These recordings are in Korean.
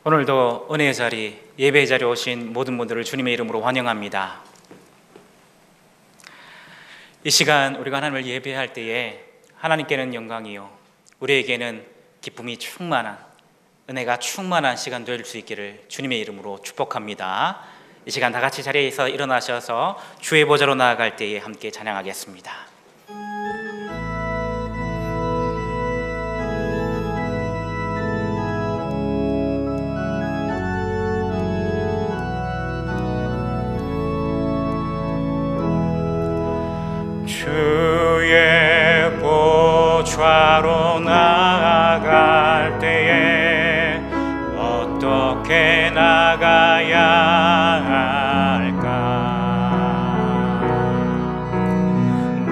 오늘도 은혜의 자리, 예배의 자리에 오신 모든 분들을 주님의 이름으로 환영합니다. 이 시간 우리가 하나님을 예배할 때에 하나님께는 영광이요, 우리에게는 기쁨이 충만한, 은혜가 충만한 시간 될 수 있기를 주님의 이름으로 축복합니다. 이 시간 다 같이 자리에서 일어나셔서 주의 보좌로 나아갈 때에 함께 찬양하겠습니다. 주의 보좌로 나아갈 때에 어떻게 나가야 할까?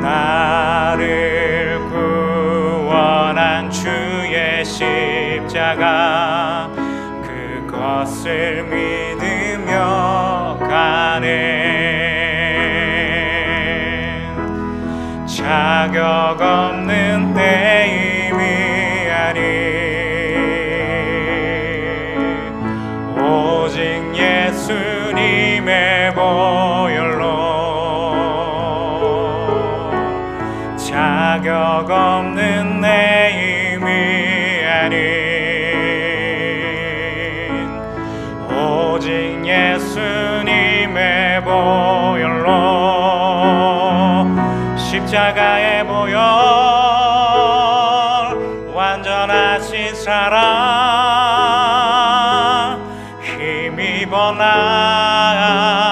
나를 구원한 주의 십자가, 그것을 믿으며 가네. 자격 없는 내 힘이 아니, 오직 예수님의 보혈로. 자격 없는 내 힘이 아닌, 오직 예수님의 보혈로. 십자가의 보혈, 완전하신 사랑, 힘입어 나아갑니다.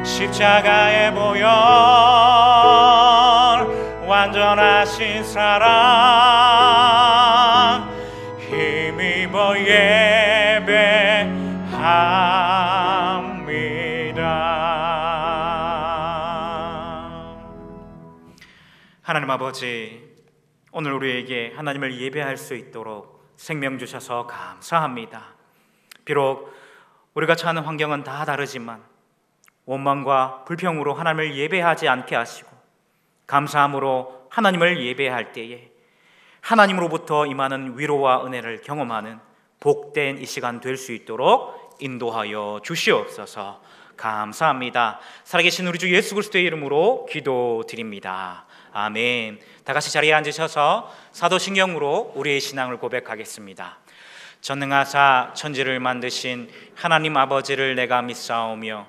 십자가의 보혈, 완전하신 사랑, 힘입어 예배합니다. 하나님 아버지, 오늘 우리에게 하나님을 예배할 수 있도록 생명 주셔서 감사합니다. 비록 우리가 처하는 환경은 다 다르지만 원망과 불평으로 하나님을 예배하지 않게 하시고 감사함으로 하나님을 예배할 때에 하나님으로부터 임하는 위로와 은혜를 경험하는 복된 이 시간 될 수 있도록 인도하여 주시옵소서. 감사합니다. 살아계신 우리 주 예수 그리스도의 이름으로 기도드립니다. 아멘. 다 같이 자리에 앉으셔서 사도신경으로 우리의 신앙을 고백하겠습니다. 전능하사 천지를 만드신 하나님 아버지를 내가 믿사오며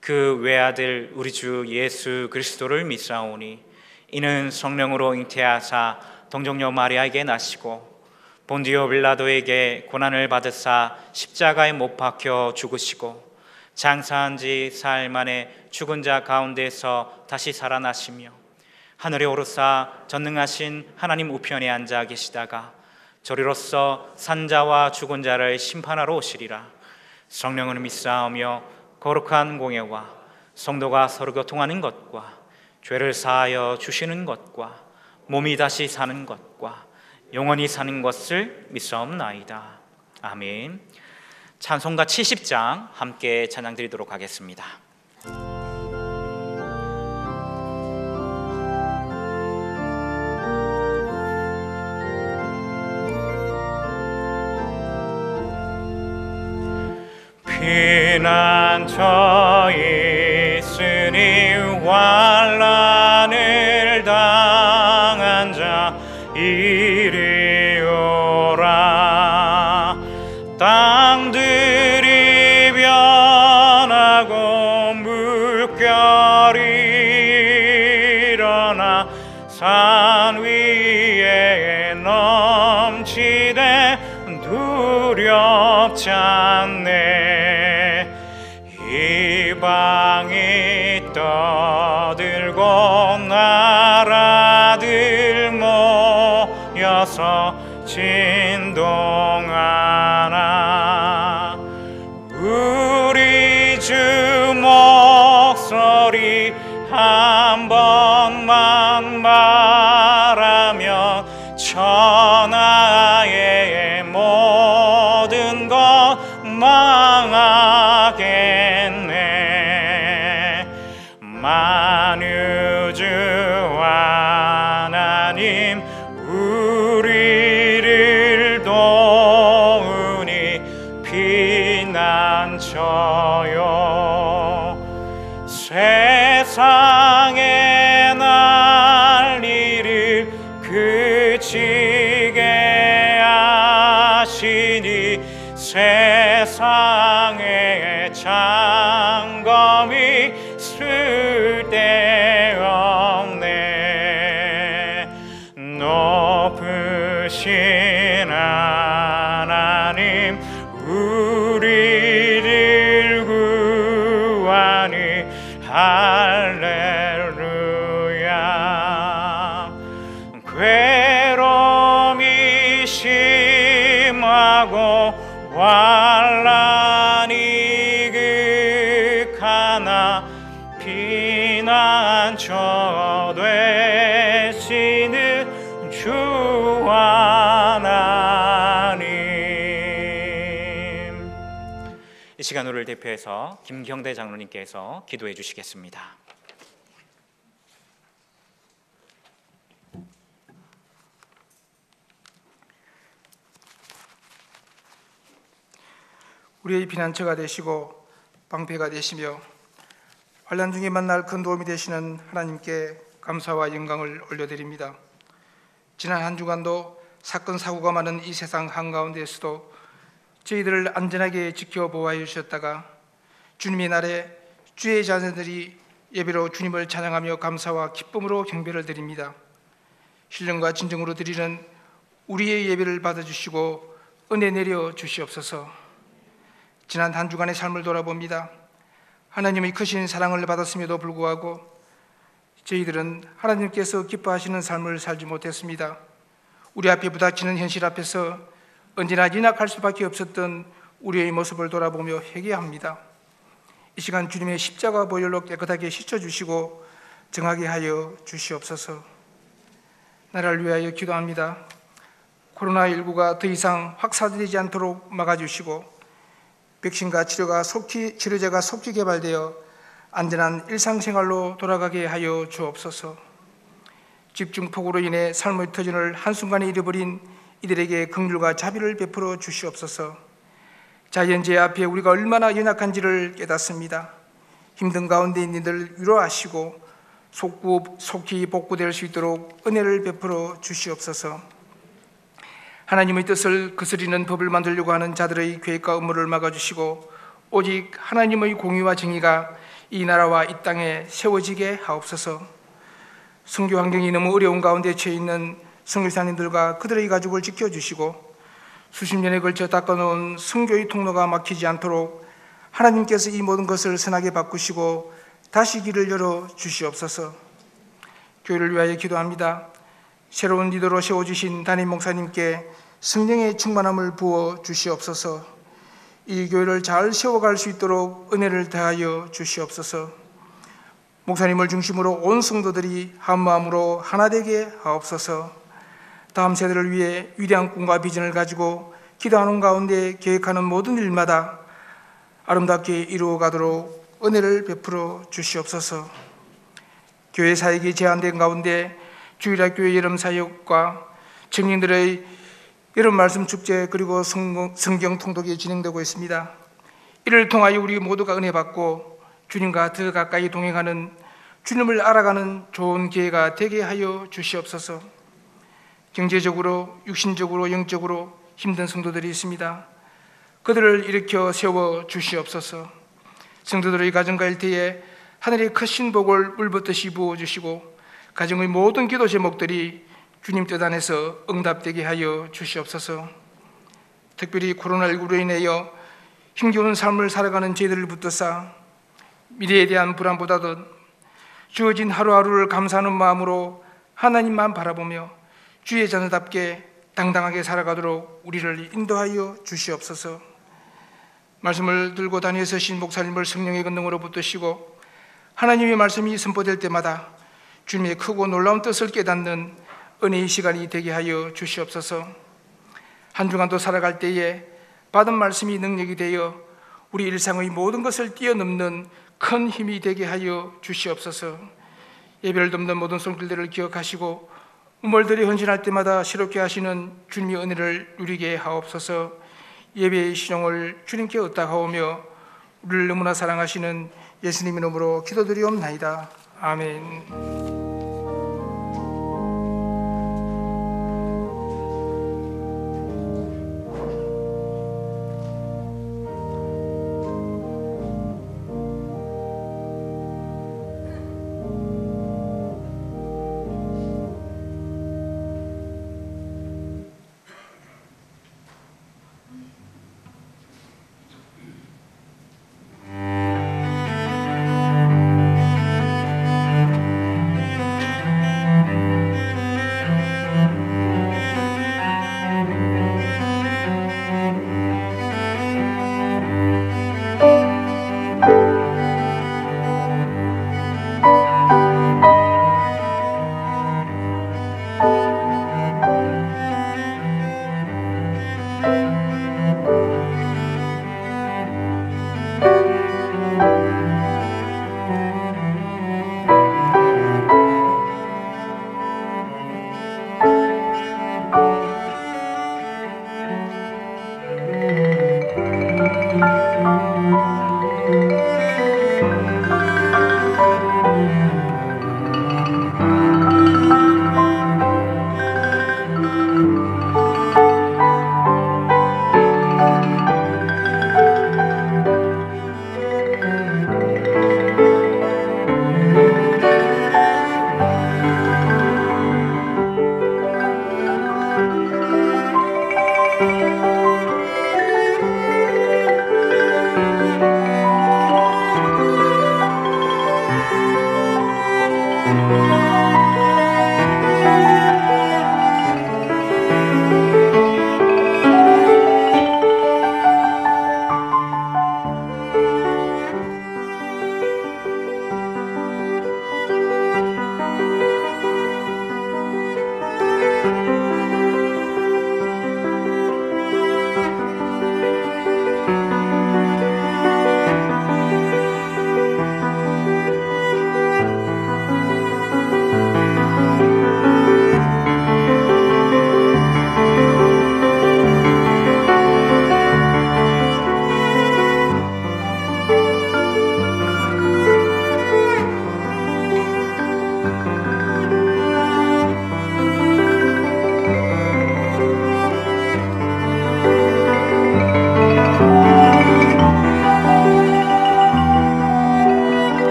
그 외아들 우리 주 예수 그리스도를 믿사오니, 이는 성령으로 잉태하사 동정녀 마리아에게 나시고 본디오 빌라도에게 고난을 받으사 십자가에 못 박혀 죽으시고 장사한 지 사흘 만에 죽은 자 가운데서 다시 살아나시며 하늘에 오르사 전능하신 하나님 우편에 앉아 계시다가 저리로서 산자와 죽은 자를 심판하러 오시리라. 성령을 믿사오며 거룩한 공예와 성도가 서로 교통하는 것과 죄를 사하여 주시는 것과 몸이 다시 사는 것과 영원히 사는 것을 믿사옵나이다. 아멘. 찬송가 70장 함께 찬양 드리도록 하겠습니다. 피난처 있으니 환난을 당한 자 이리 오라. 땅들이 변하고 물결이 일어나 산 위에 넘치되 두렵지 않네. 이방이 떠들고 나라들 모여서 진동하나, 우리 주 목소리 한 번만 말하면 천하의 모든 것 망하겠네. 만유주 하나님 우리 하나님 우리를 구하니 할렐루야. 괴로움이 심하고 환난이 극하나 피난처 되시는 주 하나님. 이 시간 우리를 대표해서 김경대 장로님께서 기도해 주시겠습니다. 우리의 피난처가 되시고 방패가 되시며 환난 중에 만날 큰 도움이 되시는 하나님께 감사와 영광을 올려드립니다. 지난 한 주간도 사건 사고가 많은 이 세상 한가운데에서도 저희들을 안전하게 지켜보아 주셨다가 주님의 날에 주의 자녀들이 예배로 주님을 찬양하며 감사와 기쁨으로 경배를 드립니다. 신령과 진정으로 드리는 우리의 예배를 받아주시고 은혜 내려 주시옵소서. 지난 한 주간의 삶을 돌아봅니다. 하나님의 크신 사랑을 받았음에도 불구하고 저희들은 하나님께서 기뻐하시는 삶을 살지 못했습니다. 우리 앞에 부닥치는 현실 앞에서 언제나 연약할 수밖에 없었던 우리의 모습을 돌아보며 회개합니다. 이 시간 주님의 십자가 보혈로 깨끗하게 씻어주시고 정하게 하여 주시옵소서. 나라를 위하여 기도합니다. 코로나19가 더 이상 확산되지 않도록 막아주시고 백신과 치료제가 속히 개발되어 안전한 일상생활로 돌아가게 하여 주옵소서. 집중폭우로 인해 삶의 터전을 한순간에 잃어버린 이들에게 긍휼과 자비를 베풀어 주시옵소서. 자연재해 앞에 우리가 얼마나 연약한지를 깨닫습니다. 힘든 가운데 있는 이들 위로하시고 속히 복구될 수 있도록 은혜를 베풀어 주시옵소서. 하나님의 뜻을 거스리는 법을 만들려고 하는 자들의 계획과 음모를 막아주시고 오직 하나님의 공의와 정의가 이 나라와 이 땅에 세워지게 하옵소서. 선교 환경이 너무 어려운 가운데 처해 있는 선교사님들과 그들의 가족을 지켜주시고 수십 년에 걸쳐 닦아놓은 선교의 통로가 막히지 않도록 하나님께서 이 모든 것을 선하게 바꾸시고 다시 길을 열어 주시옵소서. 교회를 위하여 기도합니다. 새로운 리더로 세워주신 담임 목사님께 성령의 충만함을 부어 주시옵소서. 이 교회를 잘 세워갈 수 있도록 은혜를 더하여 주시옵소서. 목사님을 중심으로 온 성도들이 한 마음으로 하나 되게 하옵소서. 다음 세대를 위해 위대한 꿈과 비전을 가지고 기도하는 가운데 계획하는 모든 일마다 아름답게 이루어가도록 은혜를 베풀어 주시옵소서. 교회 사역이 제한된 가운데 주일학교의 여름 사역과 청년들의 여름 말씀 축제 그리고 성경 통독이 진행되고 있습니다. 이를 통하여 우리 모두가 은혜 받고 주님과 더 가까이 동행하는 주님을 알아가는 좋은 기회가 되게 하여 주시옵소서. 경제적으로, 육신적으로, 영적으로 힘든 성도들이 있습니다. 그들을 일으켜 세워 주시옵소서. 성도들의 가정과 일터에 하늘의 크신 복을 물붓듯이 부어주시고 가정의 모든 기도 제목들이 주님 뜻 안에서 응답되게 하여 주시옵소서. 특별히 코로나19로 인하여 힘겨운 삶을 살아가는 저희들을 붙드사 미래에 대한 불안보다도 주어진 하루하루를 감사하는 마음으로 하나님만 바라보며 주의 자녀답게 당당하게 살아가도록 우리를 인도하여 주시옵소서. 말씀을 들고 다니에서 신 목사님을 성령의 권능으로 붙드시고 하나님의 말씀이 선포될 때마다 주님의 크고 놀라운 뜻을 깨닫는 은혜의 시간이 되게 하여 주시옵소서. 한 주간도 살아갈 때에 받은 말씀이 능력이 되어 우리 일상의 모든 것을 뛰어넘는 큰 힘이 되게 하여 주시옵소서. 예배를 돕는 모든 손길들을 기억하시고 우물들이 헌신할 때마다 새롭게 하시는 주님의 은혜를 누리게 하옵소서. 예배의 신용을 주님께 의탁하오며 우리를 너무나 사랑하시는 예수님 이름으로 기도드리옵나이다. 아멘.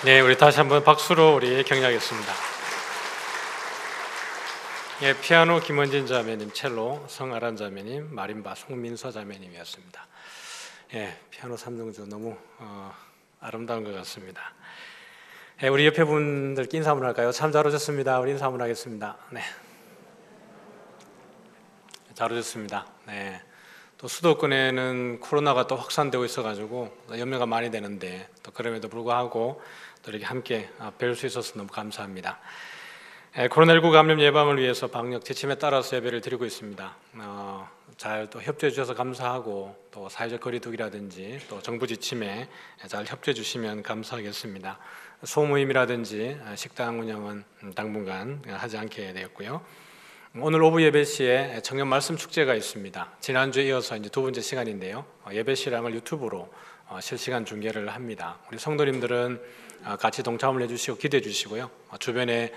네, 우리 다시 한번 박수로 우리 격려하겠습니다. 예, 피아노 김원진 자매님, 첼로 성아란 자매님, 마림바 송민서 자매님이었습니다. 예, 피아노 삼중주 너무 아름다운 것 같습니다. 예, 우리 옆에 분들께 인사 한번 할까요? 참 잘 오셨습니다. 우리 인사 한번 하겠습니다. 네, 잘 오셨습니다. 네, 또 수도권에는 코로나가 또 확산되고 있어가지고 염려가 많이 되는데 또 그럼에도 불구하고 또 이렇게 함께 뵐 수 있어서 너무 감사합니다. 코로나19 감염 예방을 위해서 방역 지침에 따라서 예배를 드리고 있습니다. 잘 또 협조해 주셔서 감사하고 또 사회적 거리두기라든지 또 정부 지침에 잘 협조해 주시면 감사하겠습니다. 소모임이라든지 식당 운영은 당분간 하지 않게 되었고요. 오늘 오후 예배 시에 청년 말씀 축제가 있습니다. 지난주에 이어서 이제 두 번째 시간인데요. 예배 실황을 유튜브로 실시간 중계를 합니다. 우리 성도님들은 같이 동참을 해주시고 기대해 주시고요. 주변에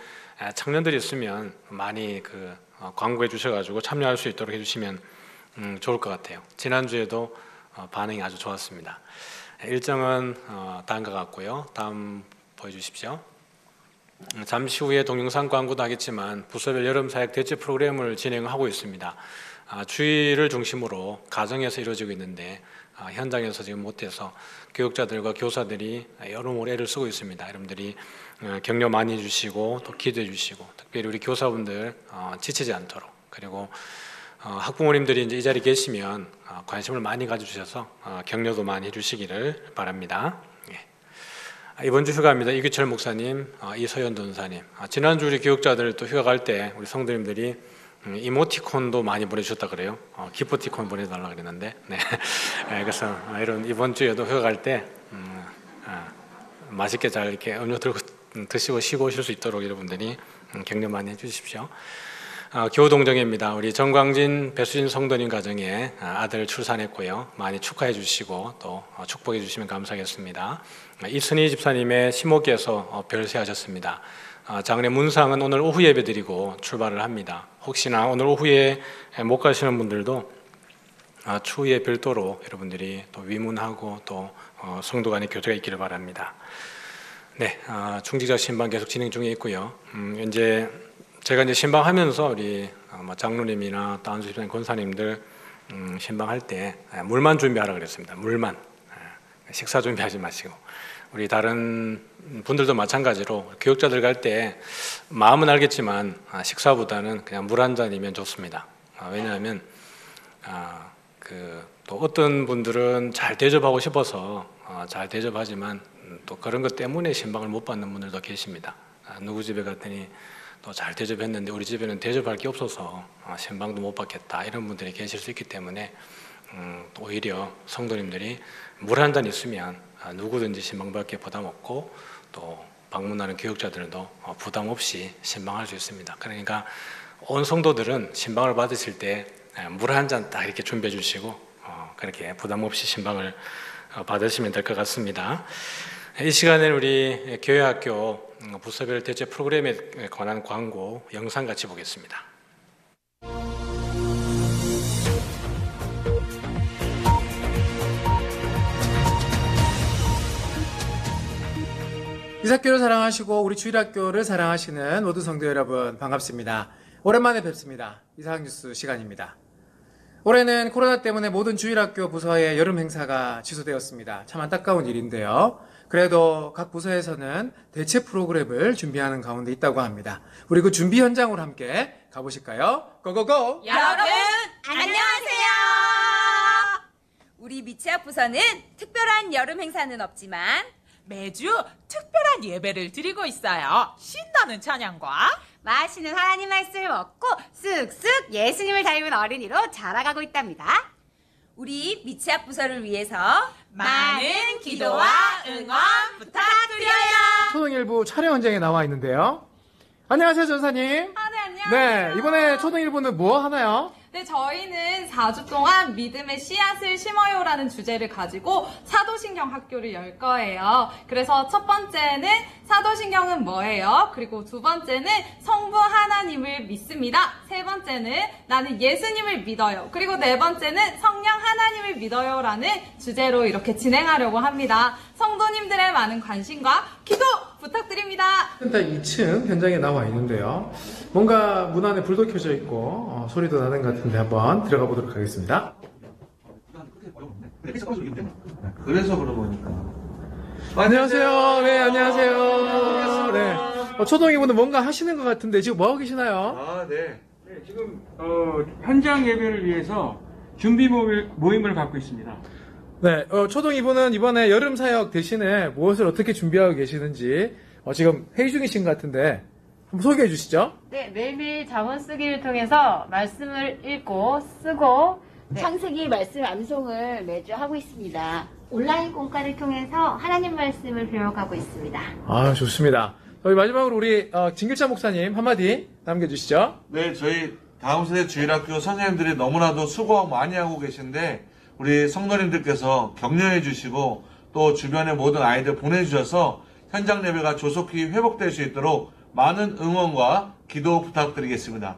청년들이 있으면 많이 광고해 주셔가지고 참여할 수 있도록 해주시면 좋을 것 같아요. 지난주에도 반응이 아주 좋았습니다. 일정은 다음과 같고요. 다음 보여주십시오. 잠시 후에 동영상 광고도 하겠지만 부서별 여름 사역 대체 프로그램을 진행하고 있습니다. 주일을 중심으로 가정에서 이루어지고 있는데 현장에서 지금 못해서 교육자들과 교사들이 여러모로 애를 쓰고 있습니다. 여러분들이 격려 많이 해주시고 또 기도해 주시고 특별히 우리 교사분들 지치지 않도록 그리고 학부모님들이 이제 이 자리에 계시면 관심을 많이 가져주셔서 격려도 많이 해주시기를 바랍니다. 이번 주 휴가입니다. 이규철 목사님, 이서연 전사님. 지난주 우리 교육자들 또 휴가 갈 때 우리 성도님들이 이모티콘도 많이 보내주셨다 그래요. 기프티콘 보내달라 그랬는데, 네. 그래서 이런 이번 주에도 휴가 갈 때 맛있게 잘 이렇게 음료 들고 드시고 쉬고 오실 수 있도록 여러분들이 격려 많이 해주십시오. 교우동정회입니다. 우리 정광진, 배수진 성도님 가정에 아들 출산했고요. 많이 축하해 주시고 또 축복해 주시면 감사하겠습니다. 이순희 집사님의 시모께서 별세하셨습니다. 장례 문상은 오늘 오후 예배 드리고 출발을 합니다. 혹시나 오늘 오후에 못 가시는 분들도 추후에 별도로 여러분들이 또 위문하고 또 성도 간의 교제가 있기를 바랍니다. 네, 중직자 신방 계속 진행 중에 있고요. 이제 제가 이제 신방하면서 우리 장로님이나 다운수 집사님, 권사님들 신방할 때 물만 준비하라 그랬습니다. 물만. 식사 준비하지 마시고 우리 다른 분들도 마찬가지로 교육자들 갈 때 마음은 알겠지만 식사보다는 그냥 물 한 잔이면 좋습니다. 왜냐하면 또 어떤 분들은 잘 대접하고 싶어서 잘 대접하지만 또 그런 것 때문에 신방을 못 받는 분들도 계십니다. 누구 집에 갔더니 또 잘 대접했는데 우리 집에는 대접할 게 없어서 신방도 못 받겠다 이런 분들이 계실 수 있기 때문에 오히려 성도님들이 물 한 잔 있으면 누구든지 신방 받기에 부담 없고 또 방문하는 교육자들도 부담 없이 신방할 수 있습니다. 그러니까 온 성도들은 신방을 받으실 때 물 한 잔 딱 이렇게 준비해 주시고 그렇게 부담 없이 신방을 받으시면 될 것 같습니다. 이 시간에는 우리 교회학교 부서별 대체 프로그램에 관한 광고 영상 같이 보겠습니다. 이삭교를 사랑하시고 우리 주일학교를 사랑하시는 모든 성도 여러분 반갑습니다. 오랜만에 뵙습니다. 이삭뉴스 시간입니다. 올해는 코로나 때문에 모든 주일학교 부서의 여름 행사가 취소되었습니다. 참 안타까운 일인데요. 그래도 각 부서에서는 대체 프로그램을 준비하는 가운데 있다고 합니다. 우리 그 준비 현장으로 함께 가보실까요? 고고고! 여러분 안녕하세요. 우리 미치학 부서는 특별한 여름 행사는 없지만 매주 특별한 예배를 드리고 있어요. 신나는 찬양과 맛있는 하나님 말씀을 먹고 쑥쑥 예수님을 닮은 어린이로 자라가고 있답니다. 우리 미치학 부서를 위해서 많은 기도와 응원 부탁드려요. 초등일부 촬영 현장에 나와 있는데요. 안녕하세요, 전사님. 네, 안녕하세요. 네, 이번에 초등일부는 뭐 하나요? 네, 저희는 4주 동안 믿음의 씨앗을 심어요라는 주제를 가지고 사도신경 학교를 열 거예요. 그래서 첫 번째는 사도신경은 뭐예요? 그리고 두 번째는 성부 하나님을 믿습니다. 세 번째는 나는 예수님을 믿어요. 그리고 네 번째는 성령 하나님을 믿어요라는 주제로 이렇게 진행하려고 합니다. 성도님들의 많은 관심과 기도 부탁드립니다. 센터 2층 현장에 나와 있는데요. 뭔가 문 안에 불도 켜져 있고 소리도 나는 것 같은데 한번 들어가 보도록 하겠습니다. 그래서 그런 거니까. 안녕하세요. 네, 안녕하세요. 네. 초동이분은 뭔가 하시는 것 같은데 지금 뭐 하고 계시나요? 아, 네. 네, 지금 현장 예배를 위해서 준비 모임을 갖고 있습니다. 네, 초동이분은 이번에 여름 사역 대신에 무엇을 어떻게 준비하고 계시는지 지금 회의 중이신 것 같은데 한번 소개해 주시죠. 네, 매일매일 자문 쓰기를 통해서 말씀을 읽고 쓰고 창세기 말씀 암송을 매주 하고 있습니다. 온라인 공과를 통해서 하나님 말씀을 배워가고 있습니다. 아, 좋습니다. 저희 마지막으로 우리 진길자 목사님 한마디 남겨주시죠. 네, 저희 다음 세대 주일학교 선생님들이 너무나도 수고 많이 하고 계신데 우리 성도님들께서 격려해 주시고 또 주변에 모든 아이들 보내주셔서 현장 예배가 조속히 회복될 수 있도록 많은 응원과 기도 부탁드리겠습니다.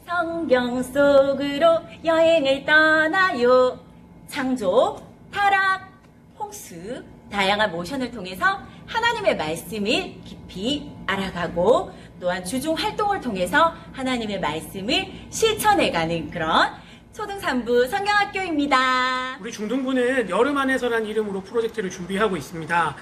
성경 속으로 여행을 떠나요. 창조, 타락, 홍수, 다양한 모션을 통해서 하나님의 말씀을 깊이 알아가고 또한 주중 활동을 통해서 하나님의 말씀을 실천해가는 그런 초등3부 성경학교입니다. 우리 중등부는 여름 안에서라는 이름으로 프로젝트를 준비하고 있습니다.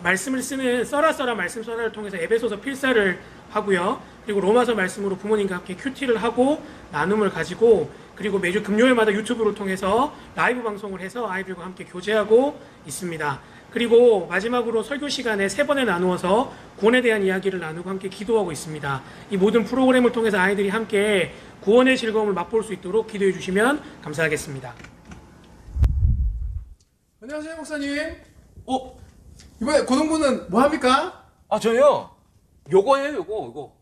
말씀을 쓰는 써라 말씀 써라를 통해서 에베소서 필사를 하고요. 그리고 로마서 말씀으로 부모님과 함께 큐티를 하고 나눔을 가지고 그리고 매주 금요일마다 유튜브를 통해서 라이브 방송을 해서 아이들과 함께 교제하고 있습니다. 그리고 마지막으로 설교 시간에 3번에 나누어서 구원에 대한 이야기를 나누고 함께 기도하고 있습니다. 이 모든 프로그램을 통해서 아이들이 함께 구원의 즐거움을 맛볼 수 있도록 기도해 주시면 감사하겠습니다. 안녕하세요, 목사님. 이번에 고등부는 뭐 합니까? 저요? 요거예요, 요거.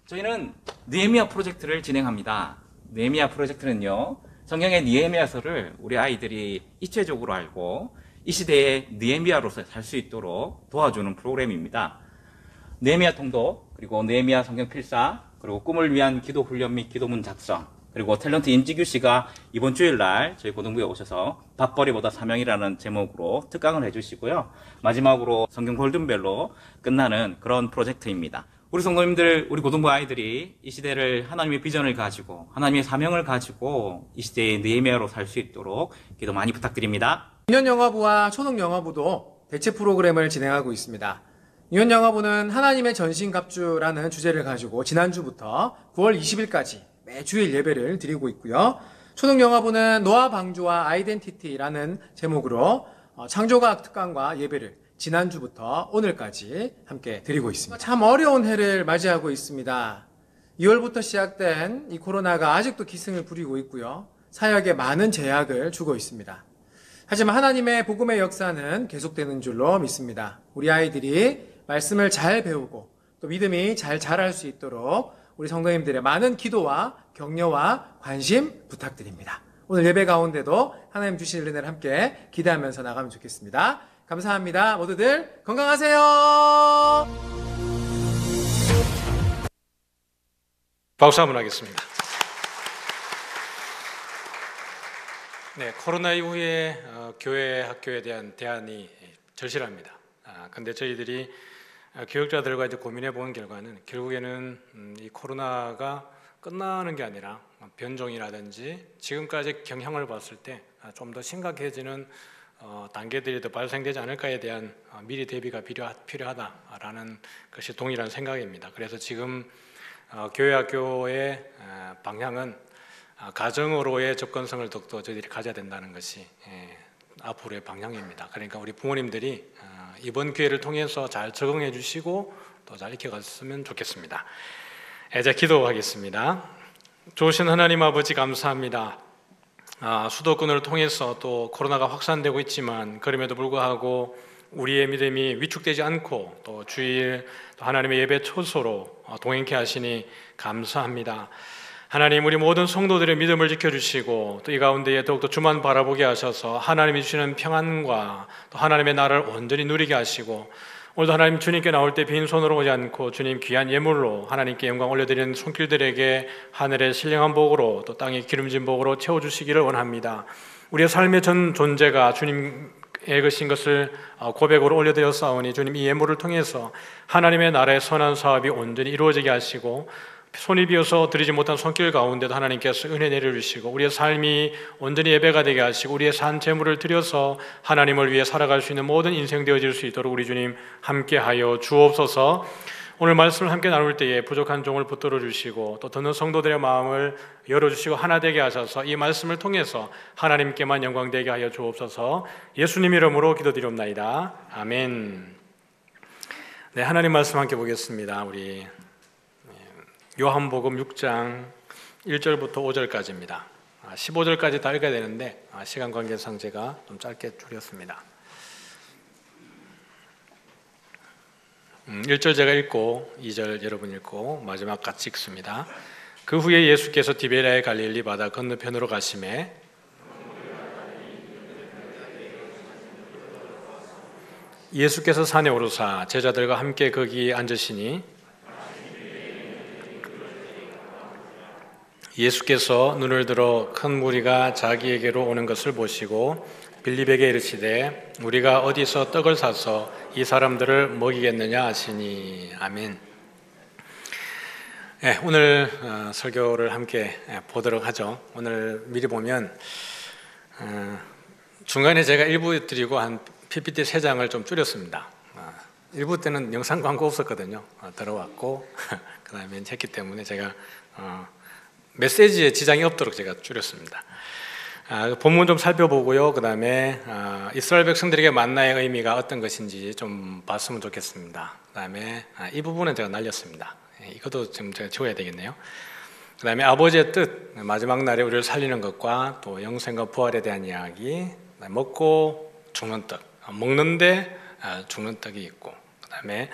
저희는 느헤미야 프로젝트를 진행합니다. 느헤미야 프로젝트는요, 성경의 느헤미야서를 우리 아이들이 입체적으로 알고 이 시대에 느헤미야로서 살 수 있도록 도와주는 프로그램입니다. 느헤미야 통독, 그리고 느헤미야 성경 필사, 그리고 꿈을 위한 기도 훈련 및 기도문 작성, 그리고 탤런트 임지규 씨가 이번 주일날 저희 고등부에 오셔서 밥벌이보다 사명이라는 제목으로 특강을 해주시고요. 마지막으로 성경 골든벨로 끝나는 그런 프로젝트입니다. 우리 성도님들, 우리 고등부 아이들이 이 시대를 하나님의 비전을 가지고 하나님의 사명을 가지고 이 시대의 느헤미야로 살 수 있도록 기도 많이 부탁드립니다. 유년영화부와 초등영화부도 대체 프로그램을 진행하고 있습니다. 유년영화부는 하나님의 전신갑주라는 주제를 가지고 지난주부터 9월 20일까지 매주일 예배를 드리고 있고요. 초등영화부는 노아 방주와 아이덴티티라는 제목으로 창조과학 특강과 예배를 지난주부터 오늘까지 함께 드리고 있습니다. 참 어려운 해를 맞이하고 있습니다. 2월부터 시작된 이 코로나가 아직도 기승을 부리고 있고요. 사역에 많은 제약을 주고 있습니다. 하지만 하나님의 복음의 역사는 계속되는 줄로 믿습니다. 우리 아이들이 말씀을 잘 배우고 또 믿음이 잘 자랄 수 있도록 우리 성도님들의 많은 기도와 격려와 관심 부탁드립니다. 오늘 예배 가운데도 하나님 주신 은혜를 함께 기대하면서 나가면 좋겠습니다. 감사합니다. 모두들 건강하세요. 박수 한번 하겠습니다. 네, 코로나 이후에 교회 학교에 대한 대안이 절실합니다. 근데 저희들이 교육자들과 이제 고민해 본 결과는 결국에는 이 코로나가 끝나는 게 아니라 변종이라든지 지금까지 경향을 봤을 때 좀 더 심각해지는 단계들이 더 발생되지 않을까에 대한 미리 대비가 필요하다라는 것이 동일한 생각입니다. 그래서 지금 교회 학교의 방향은 가정으로의 접근성을 더욱더 저희들이 가져야 된다는 것이 앞으로의 방향입니다. 그러니까 우리 부모님들이 이번 기회를 통해서 잘 적응해 주시고 또 잘 익혀갔으면 좋겠습니다. 이제 기도하겠습니다. 좋으신 하나님 아버지 감사합니다. 수도권을 통해서 또 코로나가 확산되고 있지만 그럼에도 불구하고 우리의 믿음이 위축되지 않고 또 주일 또 하나님의 예배 초소로 동행케 하시니 감사합니다. 하나님, 우리 모든 성도들의 믿음을 지켜주시고 또 이 가운데에 더욱더 주만 바라보게 하셔서 하나님이 주시는 평안과 또 하나님의 나라를 온전히 누리게 하시고, 오늘도 하나님 주님께 나올 때 빈손으로 오지 않고 주님 귀한 예물로 하나님께 영광 올려드리는 손길들에게 하늘의 신령한 복으로 또 땅의 기름진 복으로 채워주시기를 원합니다. 우리의 삶의 전 존재가 주님의 것인 것을 고백으로 올려드렸사오니 주님, 이 예물을 통해서 하나님의 나라의 선한 사업이 온전히 이루어지게 하시고, 손이 비어서 드리지 못한 손길 가운데도 하나님께서 은혜 내려주시고, 우리의 삶이 온전히 예배가 되게 하시고, 우리의 산 제물을 드려서 하나님을 위해 살아갈 수 있는 모든 인생 되어질 수 있도록 우리 주님 함께하여 주옵소서. 오늘 말씀을 함께 나눌 때에 부족한 종을 붙들어 주시고 또 듣는 성도들의 마음을 열어주시고 하나 되게 하셔서 이 말씀을 통해서 하나님께만 영광 되게 하여 주옵소서. 예수님 이름으로 기도드리옵나이다. 아멘. 네, 하나님 말씀 함께 보겠습니다. 우리 요한복음 6장 1절부터 5절까지입니다. 15절까지 다 읽어야 되는데 시간 관계상 제가 좀 짧게 줄였습니다. 1절 제가 읽고 2절 여러분 읽고 마지막 같이 읽습니다. 그 후에 예수께서 디베랴의 갈릴리 바다 건너편으로 가시매 예수께서 산에 오르사 제자들과 함께 거기 앉으시니 예수께서 눈을 들어 큰 무리가 자기에게로 오는 것을 보시고 빌립에게 이르시되 우리가 어디서 떡을 사서 이 사람들을 먹이겠느냐 하시니. 아멘. 네, 오늘 설교를 함께 보도록 하죠. 오늘 미리 보면 중간에 제가 1부 드리고 한 PPT 3장을 좀 줄였습니다. 1부 때는 영상 광고 없었거든요. 들어왔고 그 다음에 했기 때문에 제가 메시지에 지장이 없도록 제가 줄였습니다. 본문 좀 살펴보고요. 그 다음에 이스라엘 백성들에게 만나의 의미가 어떤 것인지 좀 봤으면 좋겠습니다. 그 다음에 이 부분은 제가 날렸습니다. 이것도 좀 제가 지워야 되겠네요. 그 다음에 아버지의 뜻, 마지막 날에 우리를 살리는 것과 또 영생과 부활에 대한 이야기, 먹고 죽는 떡, 먹는데 죽는 떡이 있고, 그 다음에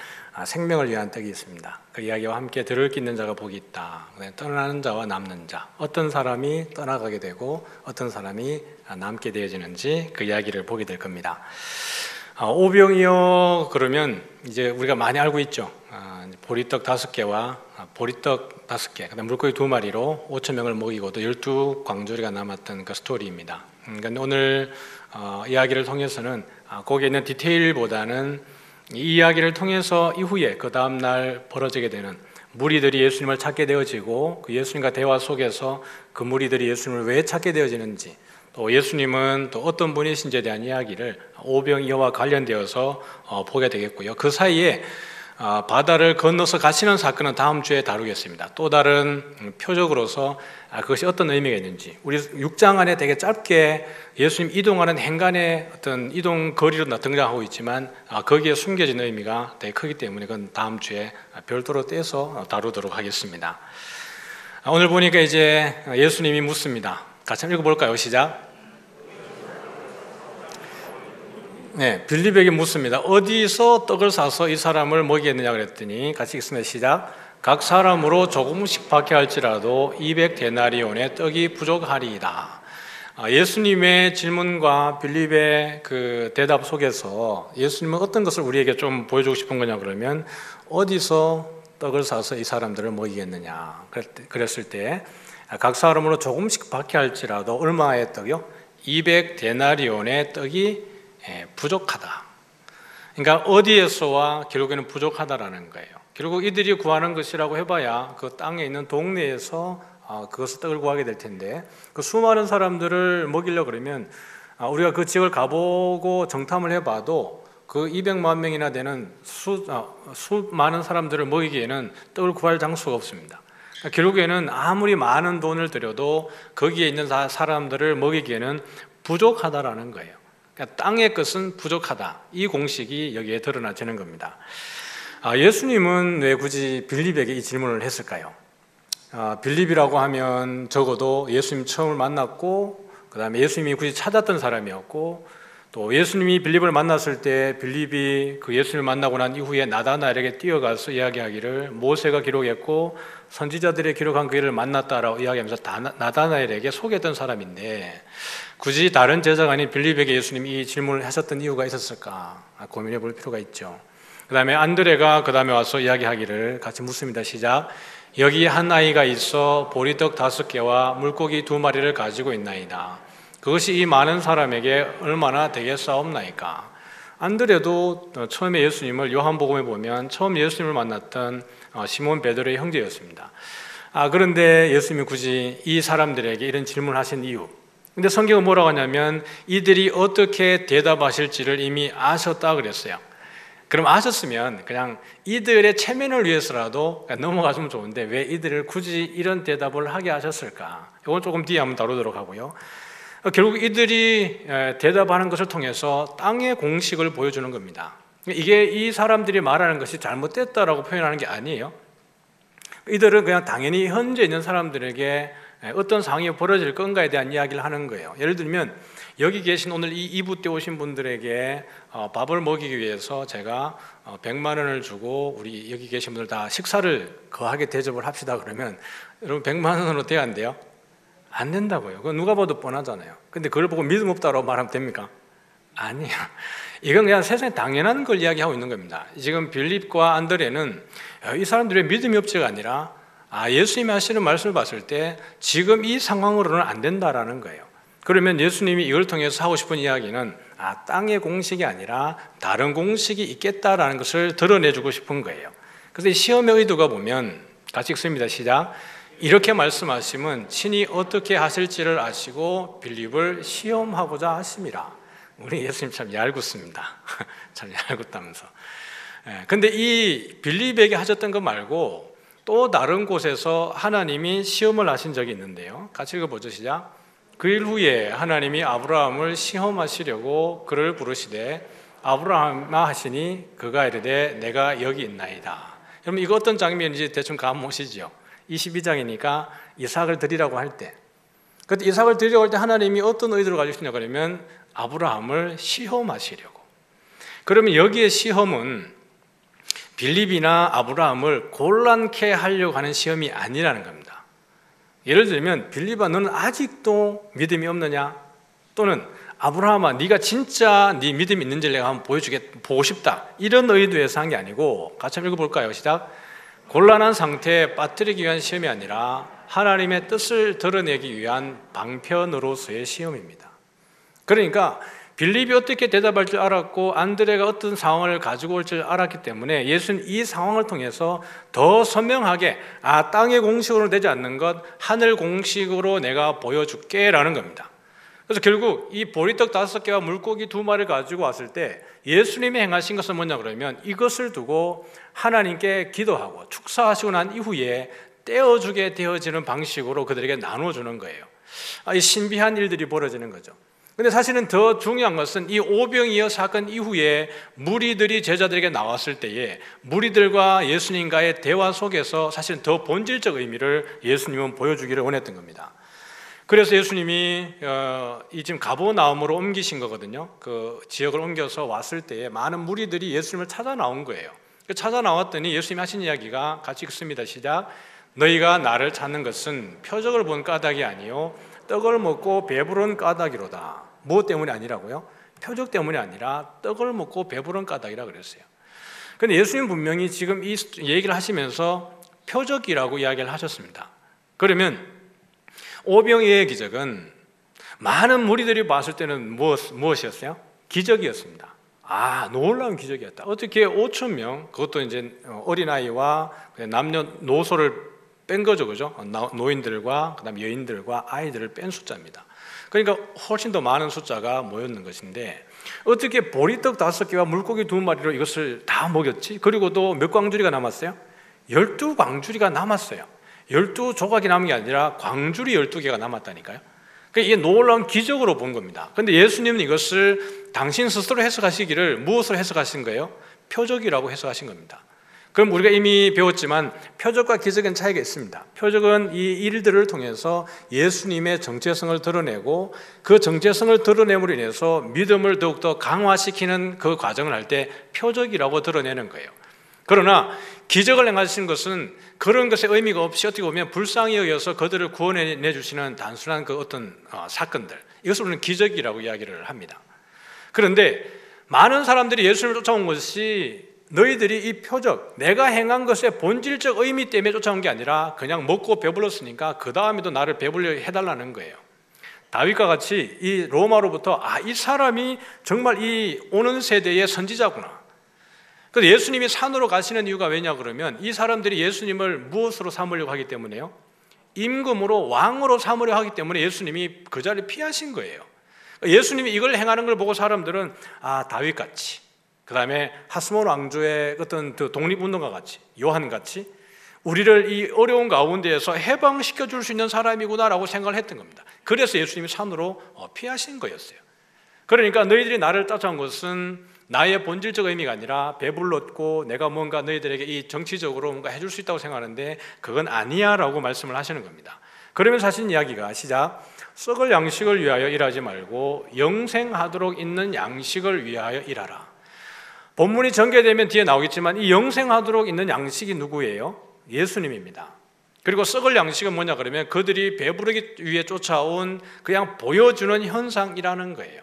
생명을 위한 떡이 있습니다. 그 이야기와 함께 들을 수 있는 자가 복이 있다. 떠나는 자와 남는 자, 어떤 사람이 떠나가게 되고 어떤 사람이 남게 되어지는지 그 이야기를 보게 될 겁니다. 오병이어 그러면 이제 우리가 많이 알고 있죠. 보리떡 5개와 보리떡 5개, 그다음 물고기 2마리로 5,000명을 먹이고 또 12광주리가 남았던 그 스토리입니다. 그러니까 오늘 이야기를 통해서는 거기에 있는 디테일보다는 이 이야기를 통해서 이후에 그 다음 날 벌어지게 되는 무리들이 예수님을 찾게 되어지고 그 예수님과 대화 속에서 그 무리들이 예수님을 왜 찾게 되어지는지, 또 예수님은 또 어떤 분이신지에 대한 이야기를 오병이어와 관련되어서 보게 되겠고요. 그 사이에 바다를 건너서 가시는 사건은 다음 주에 다루겠습니다. 또 다른 표적으로서 그것이 어떤 의미가 있는지, 우리 6장 안에 되게 짧게 예수님 이동하는 행간의 어떤 이동 거리로 등장하고 있지만 거기에 숨겨진 의미가 되게 크기 때문에 그건 다음 주에 별도로 떼서 다루도록 하겠습니다. 오늘 보니까 이제 예수님이 묻습니다. 같이 한번 읽어볼까요? 시작. 네, 빌립에게 묻습니다. 어디서 떡을 사서 이 사람을 먹이겠느냐 그랬더니 같이 읽습니다. 시작. 각 사람으로 조금씩 받게 할지라도 200데나리온의 떡이 부족하리이다. 예수님의 질문과 빌립의 그 대답 속에서 예수님은 어떤 것을 우리에게 좀 보여주고 싶은 거냐 그러면 어디서 떡을 사서 이 사람들을 먹이겠느냐 그랬을 때 각 사람으로 조금씩 받게 할지라도 얼마의 떡이요? 200데나리온의 떡이 부족하다. 그러니까 어디에서와 결국에는 부족하다라는 거예요. 결국 이들이 구하는 것이라고 해봐야 그 땅에 있는 동네에서 그것을 떡을 구하게 될 텐데 그 수많은 사람들을 먹이려고 그러면 우리가 그 지역을 가보고 정탐을 해봐도 그 200만 명이나 되는 수많은 사람들을 먹이기에는 떡을 구할 장소가 없습니다. 그러니까 결국에는 아무리 많은 돈을 들여도 거기에 있는 사람들을 먹이기에는 부족하다라는 거예요. 그러니까 땅의 것은 부족하다. 이 공식이 여기에 드러나지는 겁니다. 예수님은 왜 굳이 빌립에게 이 질문을 했을까요? 빌립이라고 하면 적어도 예수님 처음 만났고 그 다음에 예수님이 굳이 찾았던 사람이었고 또 예수님이 빌립을 만났을 때 빌립이 그 예수님을 만나고 난 이후에 나다나엘에게 뛰어가서 이야기하기를 모세가 기록했고 선지자들이 기록한 그 일을 만났다라고 이야기하면서 나다나엘에게 소개했던 사람인데 굳이 다른 제자가 아닌 빌립에게 예수님이 이 질문을 하셨던 이유가 있었을까 고민해 볼 필요가 있죠. 그 다음에 안드레가 그 다음에 와서 이야기하기를 같이 묻습니다. 시작. 여기 한 아이가 있어 보리떡 5개와 물고기 2마리를 가지고 있나이다. 그것이 이 많은 사람에게 얼마나 되겠사옵나이까. 안드레도 처음에 예수님을 요한복음에 보면 처음 예수님을 만났던 시몬 베드로의 형제였습니다. 그런데 예수님이 굳이 이 사람들에게 이런 질문을 하신 이유, 근데 성경은 뭐라고 하냐면 이들이 어떻게 대답하실지를 이미 아셨다 그랬어요. 그럼 아셨으면 그냥 이들의 체면을 위해서라도 넘어가시면 좋은데 왜 이들을 굳이 이런 대답을 하게 하셨을까? 이건 조금 뒤에 한번 다루도록 하고요. 결국 이들이 대답하는 것을 통해서 땅의 공식을 보여주는 겁니다. 이게 이 사람들이 말하는 것이 잘못됐다라고 표현하는 게 아니에요. 이들은 그냥 당연히 현재 있는 사람들에게 어떤 상황이 벌어질 건가에 대한 이야기를 하는 거예요. 예를 들면 여기 계신 오늘 이 2부 때 오신 분들에게 밥을 먹이기 위해서 제가 100만 원을 주고 우리 여기 계신 분들 다 식사를 거하게 대접을 합시다 그러면 여러분 100만 원으로 돼야 안 돼요? 안 된다고요. 그건 누가 봐도 뻔하잖아요. 근데 그걸 보고 믿음 없다고 말하면 됩니까? 아니에요. 이건 그냥 세상에 당연한 걸 이야기하고 있는 겁니다. 지금 빌립과 안드레는 이 사람들의 믿음이 없지가 아니라 예수님이 하시는 말씀을 봤을 때 지금 이 상황으로는 안 된다라는 거예요. 그러면 예수님이 이걸 통해서 하고 싶은 이야기는 땅의 공식이 아니라 다른 공식이 있겠다라는 것을 드러내주고 싶은 거예요. 그래서 이 시험의 의도가 보면 같이 읽습니다. 시작. 이렇게 말씀하시면 친히 어떻게 하실지를 아시고 빌립을 시험하고자 하심이라. 우리 예수님 참 얄궂습니다. 참 얄궂다면서. 근데 이 빌립에게 하셨던 것 말고 또 다른 곳에서 하나님이 시험을 하신 적이 있는데요. 같이 읽어보죠. 시작. 그 일 후에 하나님이 아브라함을 시험하시려고 그를 부르시되 아브라함아 하시니 그가 이르되 내가 여기 있나이다. 여러분 이거 어떤 장면인지 대충 감 오시죠? 22장이니까 이삭을 드리라고 할 때, 그때 이삭을 드리려고 할 때 하나님이 어떤 의도를 가지고 있느냐 그러면 아브라함을 시험하시려고. 그러면 여기에 시험은 빌립이나 아브라함을 곤란케 하려고 하는 시험이 아니라는 겁니다. 예를 들면 빌립아 너는 아직도 믿음이 없느냐? 또는 아브라함아 네가 진짜 네 믿음이 있는지 내가 한번 보고 싶다. 이런 의도에서 한 게 아니고 같이 한번 읽어볼까요? 시작. 곤란한 상태에 빠뜨리기 위한 시험이 아니라 하나님의 뜻을 드러내기 위한 방편으로서의 시험입니다. 그러니까 빌립이 어떻게 대답할 줄 알았고 안드레가 어떤 상황을 가지고 올 줄 알았기 때문에 예수는 이 상황을 통해서 더 선명하게 땅의 공식으로 되지 않는 것 하늘 공식으로 내가 보여줄게 라는 겁니다. 그래서 결국 이 보리떡 5개와 물고기 2마리를 가지고 왔을 때 예수님이 행하신 것은 뭐냐 그러면 이것을 두고 하나님께 기도하고 축사하시고 난 이후에 떼어주게 되어지는 방식으로 그들에게 나눠주는 거예요. 이 신비한 일들이 벌어지는 거죠. 근데 사실은 더 중요한 것은 이 오병이어 사건 이후에 무리들이 제자들에게 나왔을 때에 무리들과 예수님과의 대화 속에서 사실은 더 본질적 의미를 예수님은 보여주기를 원했던 겁니다. 그래서 예수님이 이 지금 가버나움으로 옮기신 거거든요. 그 지역을 옮겨서 왔을 때에 많은 무리들이 예수님을 찾아 나온 거예요. 찾아 나왔더니 예수님이 하신 이야기가 같이 읽습니다. 시작. 너희가 나를 찾는 것은 표적을 본 까닭이 아니요 떡을 먹고 배부른 까닭이로다. 무엇 때문이 아니라고요? 표적 때문이 아니라 떡을 먹고 배부른 까닭이라 그랬어요. 그런데 예수님 분명히 지금 이 얘기를 하시면서 표적이라고 이야기를 하셨습니다. 그러면 오병이어의 기적은 많은 무리들이 봤을 때는 무엇이었어요? 기적이었습니다. 놀라운 기적이었다. 어떻게 5천 명, 그것도 이제 어린아이와 남녀노소를 뺀 거죠, 그죠? 노인들과 그다음 여인들과 아이들을 뺀 숫자입니다. 그러니까 훨씬 더 많은 숫자가 모였는 것인데 어떻게 보리떡 5개와 물고기 2마리로 이것을 다 먹였지? 그리고 또 몇 광주리가 남았어요? 12광주리가 남았어요. 12조각이 남은 게 아니라 광주리 12개가 남았다니까요. 그러니까 이게 놀라운 기적으로 본 겁니다. 그런데 예수님은 이것을 당신 스스로 해석하시기를 무엇으로 해석하신 거예요? 표적이라고 해석하신 겁니다. 그럼 우리가 이미 배웠지만 표적과 기적은 차이가 있습니다. 표적은 이 일들을 통해서 예수님의 정체성을 드러내고 그 정체성을 드러냄으로 인해서 믿음을 더욱더 강화시키는 그 과정을 할 때 표적이라고 드러내는 거예요. 그러나 기적을 행하시는 것은 그런 것의 의미가 없이 어떻게 보면 불쌍히 여겨서 그들을 구원해 주시는 단순한 그 어떤 사건들, 이것을 우리는 기적이라고 이야기를 합니다. 그런데 많은 사람들이 예수님을 쫓아온 것이 너희들이 이 표적, 내가 행한 것의 본질적 의미 때문에 쫓아온 게 아니라 그냥 먹고 배불렀으니까 그 다음에도 나를 배불려 해달라는 거예요. 다윗과 같이 이 로마로부터 이 사람이 정말 이 오는 세대의 선지자구나. 그래서 예수님이 산으로 가시는 이유가 왜냐 그러면 이 사람들이 예수님을 무엇으로 삼으려고 하기 때문에요? 임금으로 왕으로 삼으려 하기 때문에 예수님이 그 자리를 피하신 거예요. 예수님이 이걸 행하는 걸 보고 사람들은 다윗같이, 그 다음에 하스몬 왕조의 어떤 그 독립운동가 같이, 요한같이 우리를 이 어려운 가운데에서 해방시켜 줄 수 있는 사람이구나라고 생각을 했던 겁니다. 그래서 예수님이 산으로 피하신 거였어요. 그러니까 너희들이 나를 따라온 것은 나의 본질적 의미가 아니라 배불렀고 내가 뭔가 너희들에게 이 정치적으로 뭔가 해줄 수 있다고 생각하는데 그건 아니야 라고 말씀을 하시는 겁니다. 그러면서 하신 이야기가 시작, 썩을 양식을 위하여 일하지 말고 영생하도록 있는 양식을 위하여 일하라. 본문이 전개되면 뒤에 나오겠지만 이 영생하도록 있는 양식이 누구예요? 예수님입니다. 그리고 썩을 양식은 뭐냐 그러면 그들이 배부르기 위해 쫓아온 그냥 보여주는 현상이라는 거예요.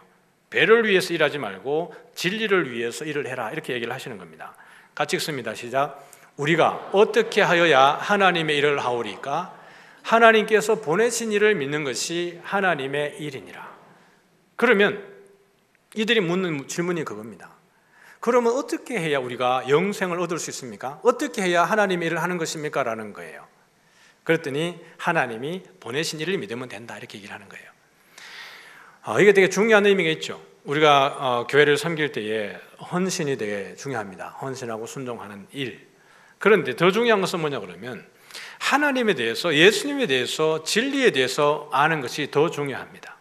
배를 위해서 일하지 말고 진리를 위해서 일을 해라, 이렇게 얘기를 하시는 겁니다. 같이 읽습니다. 시작. 우리가 어떻게 하여야 하나님의 일을 하오리까? 하나님께서 보내신 일을 믿는 것이 하나님의 일이니라. 그러면 이들이 묻는 질문이 그겁니다. 그러면 어떻게 해야 우리가 영생을 얻을 수 있습니까? 어떻게 해야 하나님의 일을 하는 것입니까? 라는 거예요. 그랬더니 하나님이 보내신 일을 믿으면 된다, 이렇게 얘기를 하는 거예요. 이게 되게 중요한 의미가 있죠. 우리가 교회를 섬길 때에 헌신이 되게 중요합니다. 헌신하고 순종하는 일. 그런데 더 중요한 것은 뭐냐 그러면 하나님에 대해서, 예수님에 대해서, 진리에 대해서 아는 것이 더 중요합니다.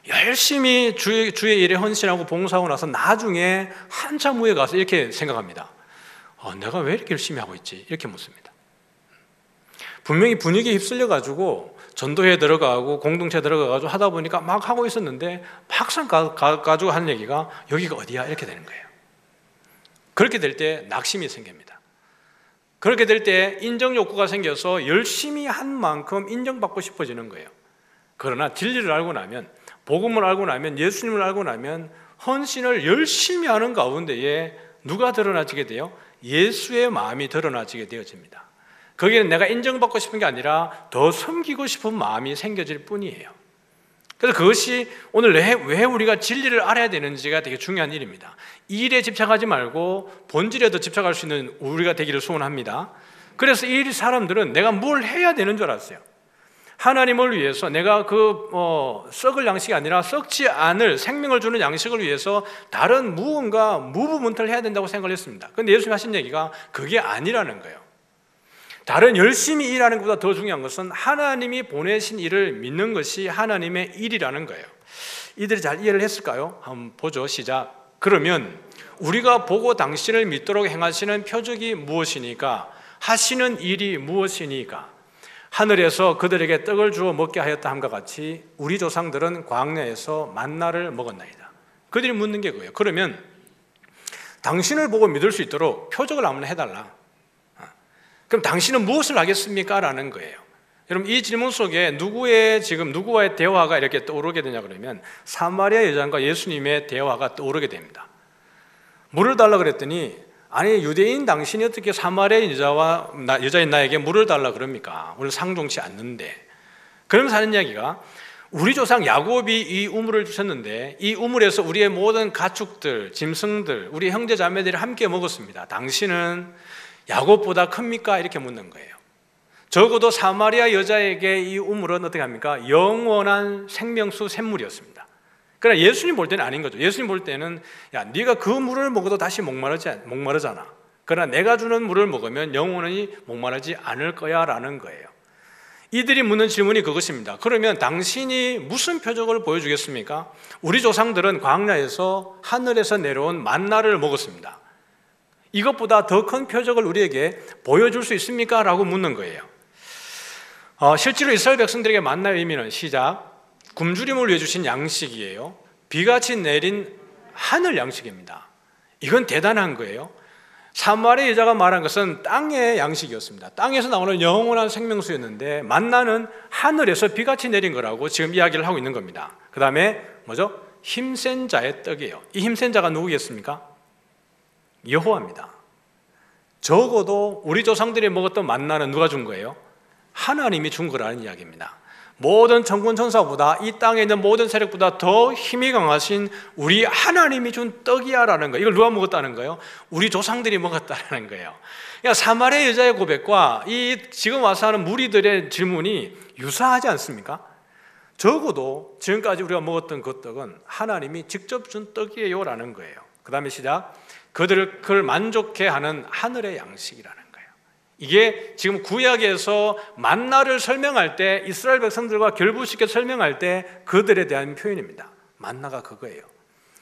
열심히 주의 일에 헌신하고 봉사하고 나서 나중에 한참 후에 가서 이렇게 생각합니다. 내가 왜 이렇게 열심히 하고 있지? 이렇게 묻습니다. 분명히 분위기에 휩쓸려가지고 전도회 들어가고 공동체 들어가가지고 하다 보니까 막 하고 있었는데 막상 가지고 하는 얘기가 여기가 어디야? 이렇게 되는 거예요. 그렇게 될 때 낙심이 생깁니다. 그렇게 될 때 인정 욕구가 생겨서 열심히 한 만큼 인정받고 싶어지는 거예요. 그러나 진리를 알고 나면, 복음을 알고 나면, 예수님을 알고 나면 헌신을 열심히 하는 가운데에 누가 드러나지게 돼요? 예수의 마음이 드러나지게 되어집니다. 거기는 내가 인정받고 싶은 게 아니라 더 섬기고 싶은 마음이 생겨질 뿐이에요. 그래서 그것이 오늘 왜 우리가 진리를 알아야 되는지가 되게 중요한 일입니다. 이 일에 집착하지 말고 본질에 더 집착할 수 있는 우리가 되기를 소원합니다. 그래서 이 사람들은 내가 뭘 해야 되는 줄 알았어요. 하나님을 위해서 내가 썩을 양식이 아니라 썩지 않을 생명을 주는 양식을 위해서 다른 무언가 무브먼트를 해야 된다고 생각을 했습니다. 그런데 예수님이 하신 얘기가 그게 아니라는 거예요. 다른 열심히 일하는 것보다 더 중요한 것은 하나님이 보내신 일을 믿는 것이 하나님의 일이라는 거예요. 이들이 잘 이해를 했을까요? 한번 보죠. 시작. 그러면 우리가 보고 당신을 믿도록 행하시는 표적이 무엇이니까? 하시는 일이 무엇이니까? 하늘에서 그들에게 떡을 주어 먹게 하였다 함과 같이 우리 조상들은 광야에서 만나를 먹었나이다. 그들이 묻는 게 그거예요. 그러면 당신을 보고 믿을 수 있도록 표적을 한번 해달라. 그럼 당신은 무엇을 하겠습니까? 라는 거예요. 여러분, 이 질문 속에 누구와의 대화가 이렇게 떠오르게 되냐 그러면 사마리아 여자과 예수님의 대화가 떠오르게 됩니다. 물을 달라 그랬더니 아니 유대인 당신이 어떻게 사마리아 여자인 나에게 물을 달라 그럽니까? 오늘 상종치 않는데. 그러면서 하는 이야기가 우리 조상 야곱이 이 우물을 주셨는데 이 우물에서 우리의 모든 가축들, 짐승들, 우리 형제 자매들이 함께 먹었습니다. 당신은 야곱보다 큽니까? 이렇게 묻는 거예요. 적어도 사마리아 여자에게 이 우물은 어떻게 합니까? 영원한 생명수 샘물이었습니다. 그러나 예수님 볼 때는 아닌 거죠. 예수님 볼 때는 네가 그 물을 먹어도 다시 목마르잖아. 그러나 내가 주는 물을 먹으면 영원히 목마르지 않을 거야 라는 거예요. 이들이 묻는 질문이 그것입니다. 그러면 당신이 무슨 표적을 보여주겠습니까? 우리 조상들은 광야에서 하늘에서 내려온 만나를 먹었습니다. 이것보다 더 큰 표적을 우리에게 보여줄 수 있습니까? 라고 묻는 거예요. 실제로 이스라엘 백성들에게 만나의 의미는 시작, 굶주림을 위해 주신 양식이에요. 비같이 내린 하늘 양식입니다. 이건 대단한 거예요. 사마리아 여자가 말한 것은 땅의 양식이었습니다. 땅에서 나오는 영원한 생명수였는데 만나는 하늘에서 비같이 내린 거라고 지금 이야기를 하고 있는 겁니다. 그 다음에 뭐죠? 힘센 자의 떡이에요. 이 힘센 자가 누구겠습니까? 여호와입니다. 적어도 우리 조상들이 먹었던 만나는 누가 준 거예요? 하나님이 준 거라는 이야기입니다. 모든 천군 천사보다 이 땅에 있는 모든 세력보다 더 힘이 강하신 우리 하나님이 준 떡이야라는 거예요. 이걸 누가 먹었다는 거예요? 우리 조상들이 먹었다는 거예요. 그러니까 사마리아 여자의 고백과 이 지금 와서 하는 무리들의 질문이 유사하지 않습니까? 적어도 지금까지 우리가 먹었던 그 떡은 하나님이 직접 준 떡이에요라는 거예요. 그 다음에 시작, 그를 만족해 하는 하늘의 양식이라는 거예요. 이게 지금 구약에서 만나를 설명할 때, 이스라엘 백성들과 결부시켜 설명할 때 그들에 대한 표현입니다. 만나가 그거예요.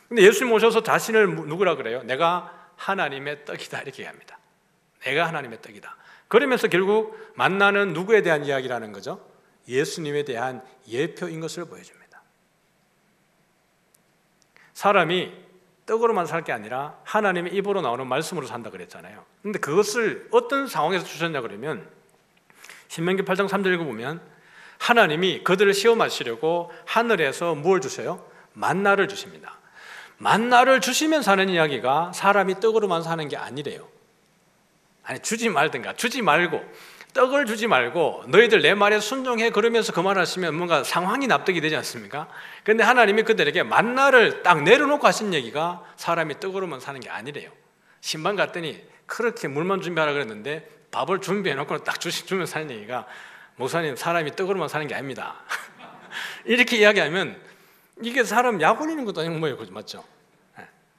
근데 예수님 오셔서 자신을 누구라 그래요? 내가 하나님의 떡이다 이렇게 합니다. 내가 하나님의 떡이다. 그러면서 결국 만나는 누구에 대한 이야기라는 거죠? 예수님에 대한 예표인 것을 보여줍니다. 사람이 떡으로만 살 게 아니라 하나님의 입으로 나오는 말씀으로 산다 그랬잖아요. 근데 그것을 어떤 상황에서 주셨냐 그러면 신명기 8장 3절 읽어보면 하나님이 그들을 시험하시려고 하늘에서 무엇을 주세요? 만나를 주십니다. 만나를 주시면서 하는 이야기가 사람이 떡으로만 사는 게 아니래요. 아니 주지 말든가 주지 말고 떡을 주지 말고 너희들 내 말에 순종해 그러면서 그 말 하시면 뭔가 상황이 납득이 되지 않습니까? 그런데 하나님이 그들에게 만나를 딱 내려놓고 하신 얘기가 사람이 떡으로만 사는 게 아니래요. 신방 갔더니 그렇게 물만 준비하라 그랬는데 밥을 준비해놓고 딱 주면 사는 얘기가 목사님 사람이 떡으로만 사는 게 아닙니다. 이렇게 이야기하면 이게 사람 약 올리는 것도 아니고 뭐예요, 맞죠?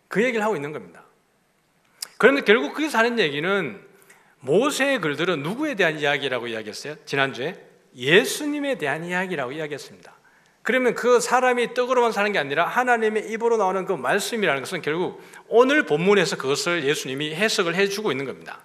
그 얘기를 하고 있는 겁니다. 그런데 결국 거기서 하는 얘기는 모세의 글들은 누구에 대한 이야기라고 이야기했어요? 지난주에 예수님에 대한 이야기라고 이야기했습니다. 그러면 그 사람이 떡으로만 사는 게 아니라 하나님의 입으로 나오는 그 말씀이라는 것은 결국 오늘 본문에서 그것을 예수님이 해석을 해주고 있는 겁니다.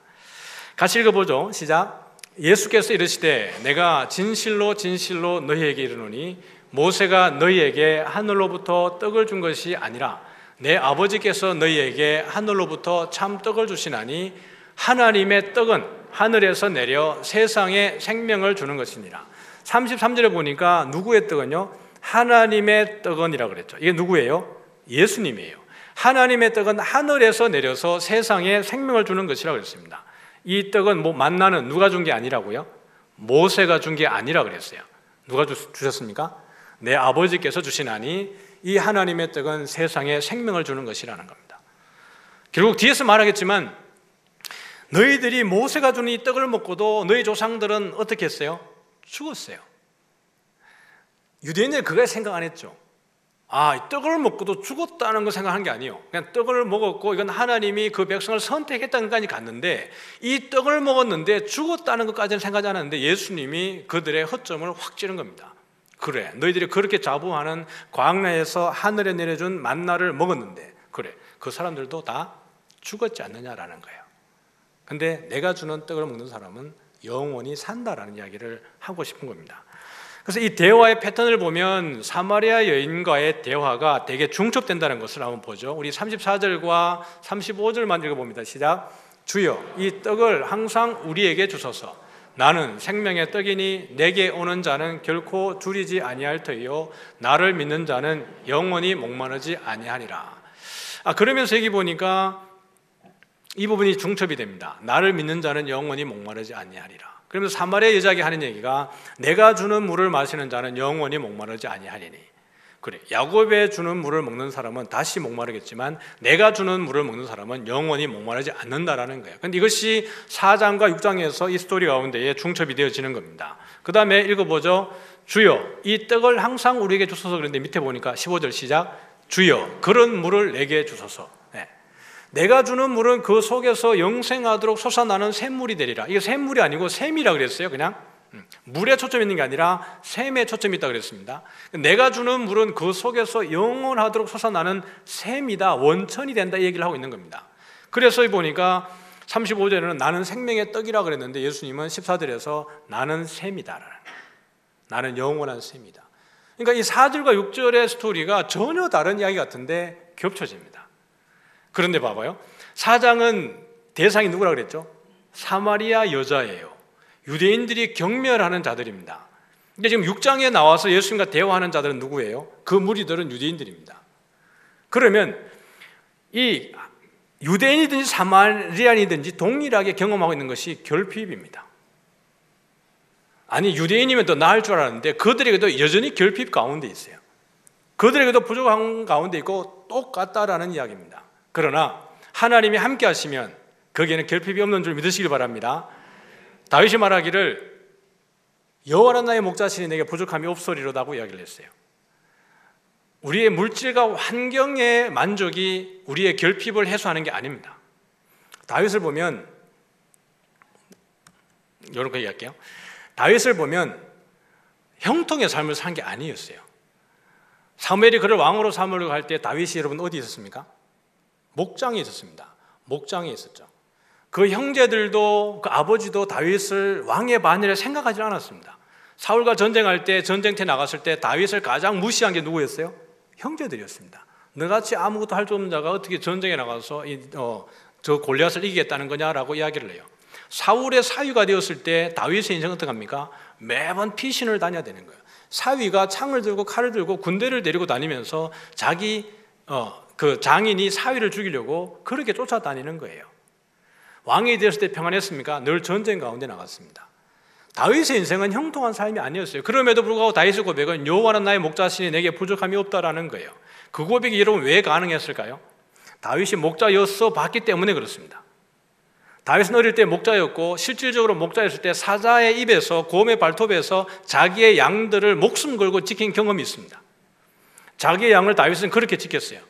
같이 읽어보죠. 시작. 예수께서 이르시되 내가 진실로 진실로 너희에게 이르노니 모세가 너희에게 하늘로부터 떡을 준 것이 아니라 내 아버지께서 너희에게 하늘로부터 참 떡을 주시나니 하나님의 떡은 하늘에서 내려 세상에 생명을 주는 것이니라. 33절에 보니까 누구의 떡은요? 하나님의 떡은이라고 그랬죠. 이게 누구예요? 예수님이에요. 하나님의 떡은 하늘에서 내려서 세상에 생명을 주는 것이라고 그랬습니다. 이 떡은 만나는 누가 준 게 아니라고요? 모세가 준 게 아니라 그랬어요. 누가 주셨습니까? 내 아버지께서 주시나니 이 하나님의 떡은 세상에 생명을 주는 것이라는 겁니다. 결국 뒤에서 말하겠지만 너희들이 모세가 준 이 떡을 먹고도 너희 조상들은 어떻게 했어요? 죽었어요. 유대인들은 그걸 생각 안 했죠. 이 떡을 먹고도 죽었다는 걸 생각한 게 아니에요. 그냥 떡을 먹었고 이건 하나님이 그 백성을 선택했다는 것까지 갔는데 이 떡을 먹었는데 죽었다는 것까지는 생각하지 않았는데 예수님이 그들의 허점을 확 찌른 겁니다. 그래, 너희들이 그렇게 자부하는 광야에서 하늘에 내려준 만나를 먹었는데 그래, 그 사람들도 다 죽었지 않느냐라는 거예요. 근데 내가 주는 떡을 먹는 사람은 영원히 산다라는 이야기를 하고 싶은 겁니다. 그래서 이 대화의 패턴을 보면 사마리아 여인과의 대화가 되게 중첩된다는 것을 한번 보죠. 우리 34절과 35절만 읽어봅니다. 시작. 주여 이 떡을 항상 우리에게 주소서. 나는 생명의 떡이니 내게 오는 자는 결코 줄이지 아니할 터이요 나를 믿는 자는 영원히 목마르지 아니하리라. 그러면서 여기 보니까 이 부분이 중첩이 됩니다. 나를 믿는 자는 영원히 목마르지 아니하리라. 그러면서 사마리아 여자에게 하는 얘기가 내가 주는 물을 마시는 자는 영원히 목마르지 아니하리니. 그래, 야곱에 주는 물을 먹는 사람은 다시 목마르겠지만 내가 주는 물을 먹는 사람은 영원히 목마르지 않는다라는 거예요. 그런데 이것이 4장과 6장에서 이 스토리 가운데에 중첩이 되어지는 겁니다. 그 다음에 읽어보죠. 주여 이 떡을 항상 우리에게 주소서. 그런데 밑에 보니까 15절 시작. 주여 그런 물을 내게 주소서. 내가 주는 물은 그 속에서 영생하도록 솟아나는 샘물이 되리라. 이게 샘물이 아니고 샘이라 그랬어요. 그냥 물에 초점이 있는 게 아니라 샘에 초점이 있다 그랬습니다. 내가 주는 물은 그 속에서 영원하도록 솟아나는 샘이다, 원천이 된다 이 얘기를 하고 있는 겁니다. 그래서 보니까 35절에는 나는 생명의 떡이라 그랬는데 예수님은 14절에서 나는 샘이다. 나는 영원한 샘이다. 그러니까 이 4절과 6절의 스토리가 전혀 다른 이야기 같은데 겹쳐집니다. 그런데 봐봐요. 4장은 대상이 누구라 그랬죠? 사마리아 여자예요. 유대인들이 경멸하는 자들입니다. 근데 지금 6장에 나와서 예수님과 대화하는 자들은 누구예요? 그 무리들은 유대인들입니다. 그러면 이 유대인이든지 사마리아인이든지 동일하게 경험하고 있는 것이 결핍입니다. 아니 유대인이면 더 나을 줄 알았는데 그들에게도 여전히 결핍 가운데 있어요. 그들에게도 부족한 가운데 있고 똑같다라는 이야기입니다. 그러나 하나님이 함께 하시면 거기에는 결핍이 없는 줄 믿으시길 바랍니다. 다윗이 말하기를 여호와는 나의 목자시니 내게 부족함이 없으리로다고 이야기를 했어요. 우리의 물질과 환경의 만족이 우리의 결핍을 해소하는 게 아닙니다. 다윗을 보면 이렇게 얘기할게요. 다윗을 보면 형통의 삶을 산 게 아니었어요. 사무엘이 그를 왕으로 삼으려고 할 때 다윗이 여러분 어디 있었습니까? 목장에 있었습니다. 목장에 있었죠. 그 형제들도 그 아버지도 다윗을 왕의 반열에 생각하지 않았습니다. 사울과 전쟁할 때 전쟁터에 나갔을 때 다윗을 가장 무시한 게 누구였어요? 형제들이었습니다. 너같이 아무것도 할 수 없는 자가 어떻게 전쟁에 나가서 저 골리앗을 이기겠다는 거냐라고 이야기를 해요. 사울의 사위가 되었을 때 다윗의 인생은 어떻게 합니까? 매번 피신을 다녀야 되는 거예요. 사위가 창을 들고 칼을 들고 군대를 데리고 다니면서 자기 그 장인이 사위를 죽이려고 그렇게 쫓아다니는 거예요. 왕이 되었을 때 평안했습니까? 늘 전쟁 가운데 나갔습니다. 다윗의 인생은 형통한 삶이 아니었어요. 그럼에도 불구하고 다윗의 고백은 여호와는 나의 목자시니 내게 부족함이 없다라는 거예요. 그 고백이 여러분 왜 가능했을까요? 다윗이 목자였어 봤기 때문에 그렇습니다. 다윗은 어릴 때 목자였고 실질적으로 목자였을 때 사자의 입에서 곰의 발톱에서 자기의 양들을 목숨 걸고 지킨 경험이 있습니다. 자기의 양을 다윗은 그렇게 지켰어요.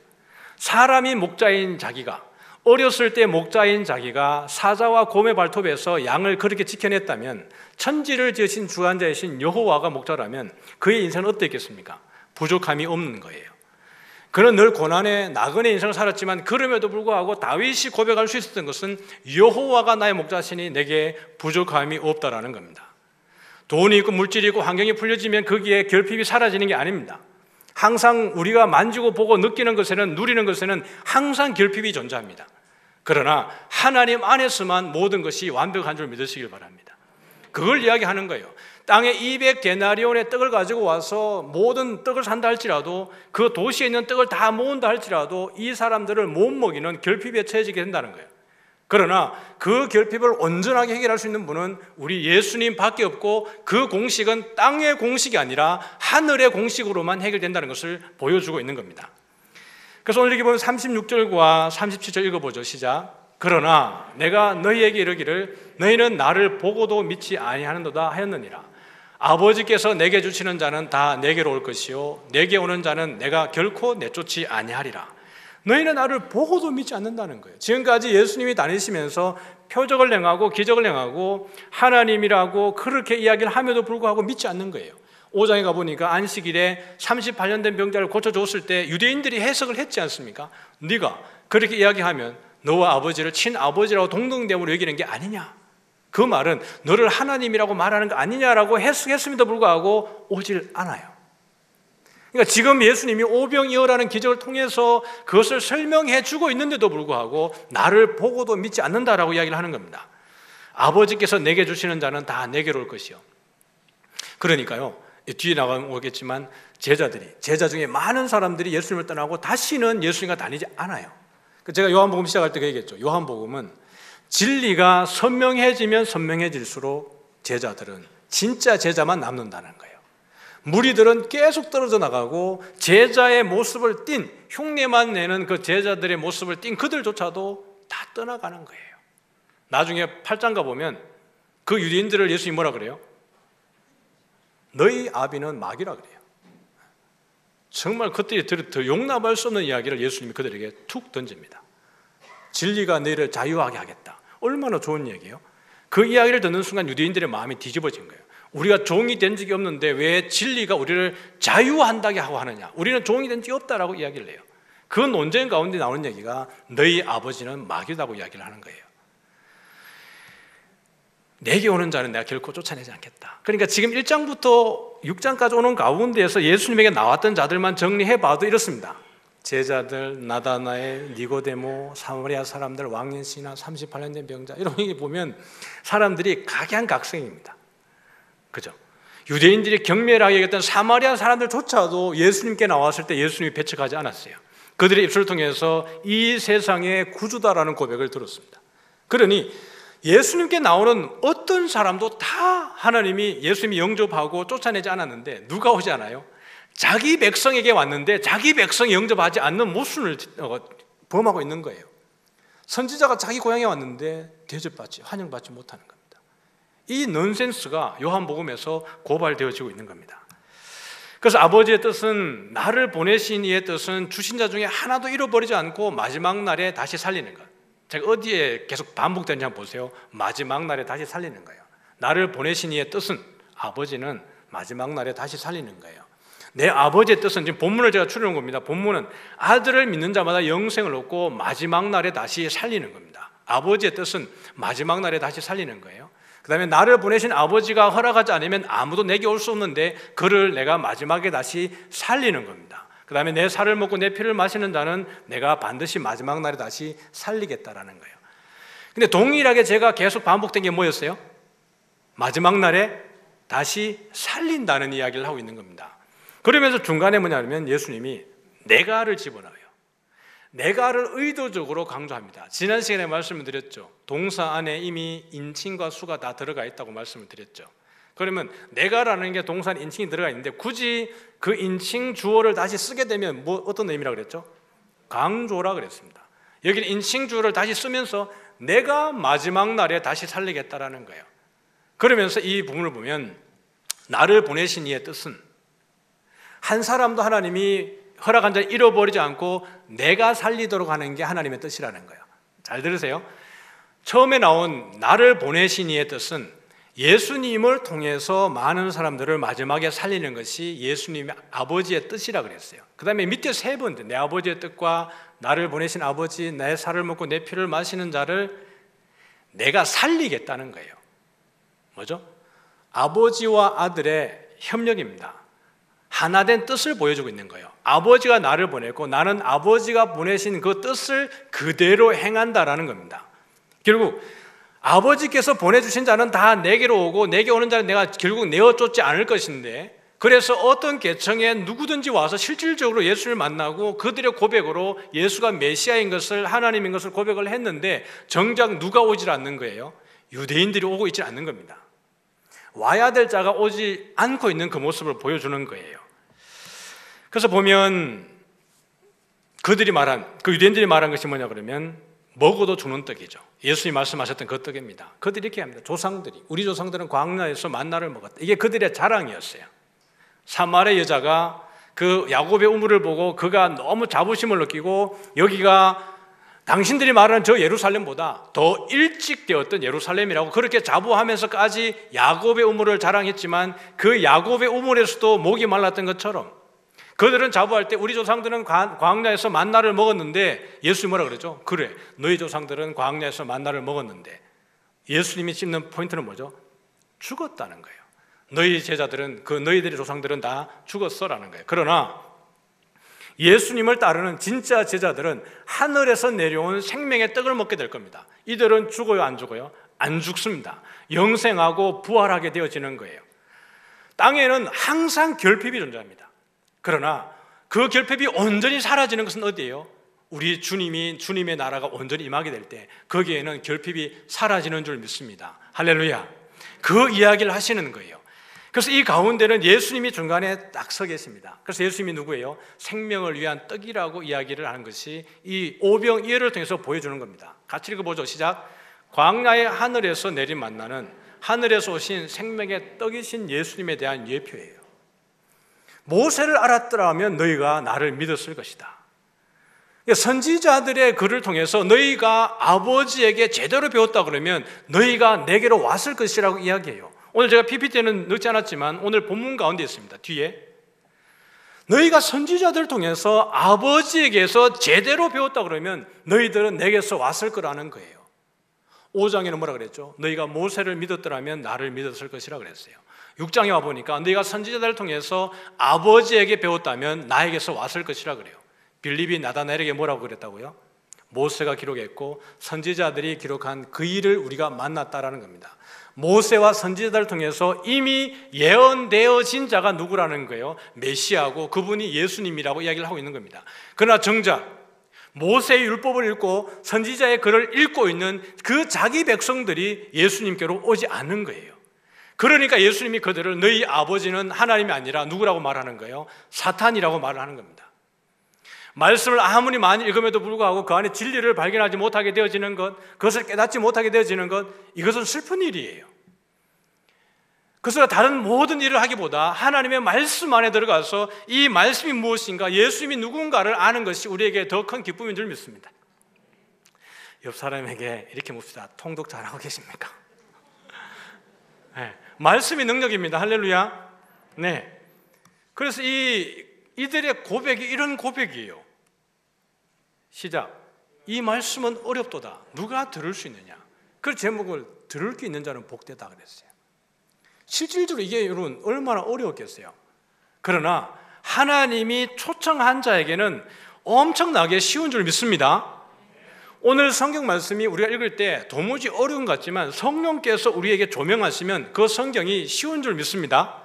사람이 목자인 자기가, 어렸을 때 목자인 자기가 사자와 곰의 발톱에서 양을 그렇게 지켜냈다면 천지를 지으신 주관자이신 여호와가 목자라면 그의 인생은 어땠겠습니까? 부족함이 없는 거예요. 그는 늘 고난의 나그네 인생을 살았지만 그럼에도 불구하고 다윗이 고백할 수 있었던 것은 여호와가 나의 목자시니 내게 부족함이 없다라는 겁니다. 돈이 있고 물질이 있고 환경이 풀려지면 거기에 결핍이 사라지는 게 아닙니다. 항상 우리가 만지고 보고 느끼는 것에는, 누리는 것에는 항상 결핍이 존재합니다. 그러나 하나님 안에서만 모든 것이 완벽한 줄 믿으시길 바랍니다. 그걸 이야기하는 거예요. 땅에 200데나리온의 떡을 가지고 와서 모든 떡을 산다 할지라도 그 도시에 있는 떡을 다 모은다 할지라도 이 사람들을 못 먹이는 결핍에 처해지게 된다는 거예요. 그러나 그 결핍을 온전하게 해결할 수 있는 분은 우리 예수님 밖에 없고 그 공식은 땅의 공식이 아니라 하늘의 공식으로만 해결된다는 것을 보여주고 있는 겁니다. 그래서 오늘 여기 보면 36절과 37절 읽어보죠. 시작. 그러나 내가 너희에게 이르기를 너희는 나를 보고도 믿지 아니하는도다 하였느니라. 아버지께서 내게 주시는 자는 다 내게로 올 것이요 내게 오는 자는 내가 결코 내쫓지 아니하리라. 너희는 나를 보고도 믿지 않는다는 거예요. 지금까지 예수님이 다니시면서 표적을 행하고 기적을 행하고 하나님이라고 그렇게 이야기를 함에도 불구하고 믿지 않는 거예요. 5장에 가보니까 안식일에 38년 된 병자를 고쳐줬을 때 유대인들이 해석을 했지 않습니까? 네가 그렇게 이야기하면 너와 아버지를 친아버지라고 동등됨으로 여기는 게 아니냐, 그 말은 너를 하나님이라고 말하는 거 아니냐라고 해석했음에도 불구하고 오질 않아요. 그러니까 지금 예수님이 오병이어라는 기적을 통해서 그것을 설명해 주고 있는데도 불구하고 나를 보고도 믿지 않는다라고 이야기를 하는 겁니다. 아버지께서 내게 주시는 자는 다 내게로 올 것이요. 그러니까요, 뒤에 나가면 오겠지만 제자 중에 많은 사람들이 예수님을 떠나고 다시는 예수님과 다니지 않아요. 제가 요한복음 시작할 때 그 얘기했죠. 요한복음은 진리가 선명해지면 선명해질수록 제자들은 진짜 제자만 남는다는 거예요. 무리들은 계속 떨어져 나가고 제자의 모습을 띤, 흉내만 내는 그 제자들의 모습을 띤 그들조차도 다 떠나가는 거예요. 나중에 8장 가보면 그 유대인들을 예수님이 뭐라 그래요? 너희 아비는 마귀라 그래요. 정말 그때 더 용납할 수 없는 이야기를 예수님이 그들에게 툭 던집니다. 진리가 너희를 자유하게 하겠다. 얼마나 좋은 얘기예요. 그 이야기를 듣는 순간 유대인들의 마음이 뒤집어진 거예요. 우리가 종이 된 적이 없는데 왜 진리가 우리를 자유한다게 하고 하느냐, 우리는 종이 된 적이 없다라고 이야기를 해요. 그 논쟁 가운데 나오는 얘기가 너희 아버지는 마귀다고 이야기를 하는 거예요. 내게 오는 자는 내가 결코 쫓아내지 않겠다. 그러니까 지금 1장부터 6장까지 오는 가운데에서 예수님에게 나왔던 자들만 정리해봐도 이렇습니다. 제자들, 나다나엘, 니고데모, 사마리아 사람들, 왕년 신하, 38년 된 병자, 이런 거 보면 사람들이 각양각색입니다. 그죠? 유대인들이 경멸하게 여겼던 사마리아 사람들조차도 예수님께 나왔을 때 예수님이 배척하지 않았어요. 그들의 입술을 통해서 이 세상의 구주다라는 고백을 들었습니다. 그러니 예수님께 나오는 어떤 사람도 다 하나님이 예수님이 영접하고 쫓아내지 않았는데 누가 오지 않아요? 자기 백성에게 왔는데 자기 백성이 영접하지 않는 모순을 범하고 있는 거예요. 선지자가 자기 고향에 왔는데 대접받지, 환영받지 못하는 겁니다. 이 넌센스가 요한복음에서 고발되어지고 있는 겁니다. 그래서 아버지의 뜻은, 나를 보내신 이의 뜻은 주신 자 중에 하나도 잃어버리지 않고 마지막 날에 다시 살리는 것. 제가 어디에 계속 반복되는지 한번 보세요. 마지막 날에 다시 살리는 거예요. 나를 보내신 이의 뜻은, 아버지는 마지막 날에 다시 살리는 거예요. 내 아버지의 뜻은, 지금 본문을 제가 추려놓은 겁니다. 본문은 아들을 믿는 자마다 영생을 얻고 마지막 날에 다시 살리는 겁니다. 아버지의 뜻은 마지막 날에 다시 살리는 거예요. 그 다음에 나를 보내신 아버지가 허락하지 않으면 아무도 내게 올 수 없는데 그를 내가 마지막에 다시 살리는 겁니다. 그 다음에 내 살을 먹고 내 피를 마시는 자는 내가 반드시 마지막 날에 다시 살리겠다라는 거예요. 근데 동일하게 제가 계속 반복된 게 뭐였어요? 마지막 날에 다시 살린다는 이야기를 하고 있는 겁니다. 그러면서 중간에 뭐냐면 예수님이 내가를 집어넣어요. 내가를 의도적으로 강조합니다. 지난 시간에 말씀을 드렸죠. 동사 안에 이미 인칭과 수가 다 들어가 있다고 말씀을 드렸죠. 그러면 내가라는 게 동사는 인칭이 들어가 있는데 굳이 그 인칭 주어를 다시 쓰게 되면 어떤 의미라고 그랬죠? 강조라 그랬습니다. 여기는 인칭 주어를 다시 쓰면서 내가 마지막 날에 다시 살리겠다라는 거예요. 그러면서 이 부분을 보면 나를 보내신 이의 뜻은 한 사람도 하나님이 허락한 자를 잃어버리지 않고 내가 살리도록 하는 게 하나님의 뜻이라는 거예요. 잘 들으세요. 처음에 나온 나를 보내신 이의 뜻은 예수님을 통해서 많은 사람들을 마지막에 살리는 것이 예수님의 아버지의 뜻이라 그랬어요. 그 다음에 밑에 세 번째 내 아버지의 뜻과 나를 보내신 아버지, 내 살을 먹고 내 피를 마시는 자를 내가 살리겠다는 거예요. 뭐죠? 아버지와 아들의 협력입니다. 하나된 뜻을 보여주고 있는 거예요. 아버지가 나를 보냈고 나는 아버지가 보내신 그 뜻을 그대로 행한다라는 겁니다. 결국 아버지께서 보내주신 자는 다 내게로 오고 내게 오는 자는 내가 결국 내어쫓지 않을 것인데, 그래서 어떤 계층에 누구든지 와서 실질적으로 예수를 만나고 그들의 고백으로 예수가 메시아인 것을, 하나님인 것을 고백을 했는데 정작 누가 오질 않는 거예요? 유대인들이 오고 있지 않는 겁니다. 와야 될 자가 오지 않고 있는 그 모습을 보여주는 거예요. 그래서 보면 그들이 말한, 그 유대인들이 말한 것이 뭐냐 그러면 먹어도 죽는 떡이죠. 예수님이 말씀하셨던 그 떡입니다. 그들이 이렇게 합니다. 조상들이, 우리 조상들은 광야에서 만나를 먹었다. 이게 그들의 자랑이었어요. 사마리아 여자가 그 야곱의 우물을 보고 그가 너무 자부심을 느끼고 여기가 당신들이 말하는 저 예루살렘보다 더 일찍 되었던 예루살렘이라고 그렇게 자부하면서까지 야곱의 우물을 자랑했지만 그 야곱의 우물에서도 목이 말랐던 것처럼 그들은 자부할 때 우리 조상들은 광야에서 만나를 먹었는데, 예수님이 뭐라 그러죠? 그래, 너희 조상들은 광야에서 만나를 먹었는데, 예수님이 짚는 포인트는 뭐죠? 죽었다는 거예요. 너희 제자들은, 너희들의 조상들은 다 죽었어라는 거예요. 그러나 예수님을 따르는 진짜 제자들은 하늘에서 내려온 생명의 떡을 먹게 될 겁니다. 이들은 죽어요, 안 죽어요? 안 죽습니다. 영생하고 부활하게 되어지는 거예요. 땅에는 항상 결핍이 존재합니다. 그러나 그 결핍이 온전히 사라지는 것은 어디예요? 우리 주님의 나라가 온전히 임하게 될 때 거기에는 결핍이 사라지는 줄 믿습니다. 할렐루야. 그 이야기를 하시는 거예요. 그래서 이 가운데는 예수님이 중간에 딱 서 계십니다. 그래서 예수님이 누구예요? 생명을 위한 떡이라고 이야기를 하는 것이 이 오병이어를 통해서 보여주는 겁니다. 같이 읽어보죠. 시작. 광야의 하늘에서 내린 만나는 하늘에서 오신 생명의 떡이신 예수님에 대한 예표예요. 모세를 알았더라면 너희가 나를 믿었을 것이다. 선지자들의 글을 통해서 너희가 아버지에게 제대로 배웠다 그러면 너희가 내게로 왔을 것이라고 이야기해요. 오늘 제가 PPT는 넣지 않았지만 오늘 본문 가운데 있습니다. 뒤에 너희가 선지자들 통해서 아버지에게서 제대로 배웠다 그러면 너희들은 내게서 왔을 거라는 거예요. 5장에는 뭐라 그랬죠? 너희가 모세를 믿었더라면 나를 믿었을 것이라 그랬어요. 6장에 와보니까 너희가 선지자들을 통해서 아버지에게 배웠다면 나에게서 왔을 것이라 그래요. 빌립이 나다나엘에게 뭐라고 그랬다고요? 모세가 기록했고 선지자들이 기록한 그 일을 우리가 만났다라는 겁니다. 모세와 선지자들을 통해서 이미 예언되어진 자가 누구라는 거예요? 메시아고 그분이 예수님이라고 이야기를 하고 있는 겁니다. 그러나 정작 모세의 율법을 읽고 선지자의 글을 읽고 있는 그 자기 백성들이 예수님께로 오지 않는 거예요. 그러니까 예수님이 그들을 너희 아버지는 하나님이 아니라 누구라고 말하는 거예요? 사탄이라고 말을 하는 겁니다. 말씀을 아무리 많이 읽음에도 불구하고 그 안에 진리를 발견하지 못하게 되어지는 것, 그것을 깨닫지 못하게 되어지는 것, 이것은 슬픈 일이에요. 그래서 다른 모든 일을 하기보다 하나님의 말씀 안에 들어가서 이 말씀이 무엇인가, 예수님이 누군가를 아는 것이 우리에게 더 큰 기쁨인 줄 믿습니다. 옆 사람에게 이렇게 묻습니다. 통독 잘하고 계십니까? 네, 말씀이 능력입니다. 할렐루야. 네. 그래서 이들의 고백이 이런 고백이에요. 시작. 이 말씀은 어렵도다. 누가 들을 수 있느냐? 그 제목을 들을 수 있는 자는 복되다 그랬어요. 실질적으로 이게 여러분 얼마나 어려웠겠어요. 그러나 하나님이 초청한 자에게는 엄청나게 쉬운 줄 믿습니다. 오늘 성경 말씀이 우리가 읽을 때 도무지 어려운 것 같지만 성령께서 우리에게 조명하시면 그 성경이 쉬운 줄 믿습니다.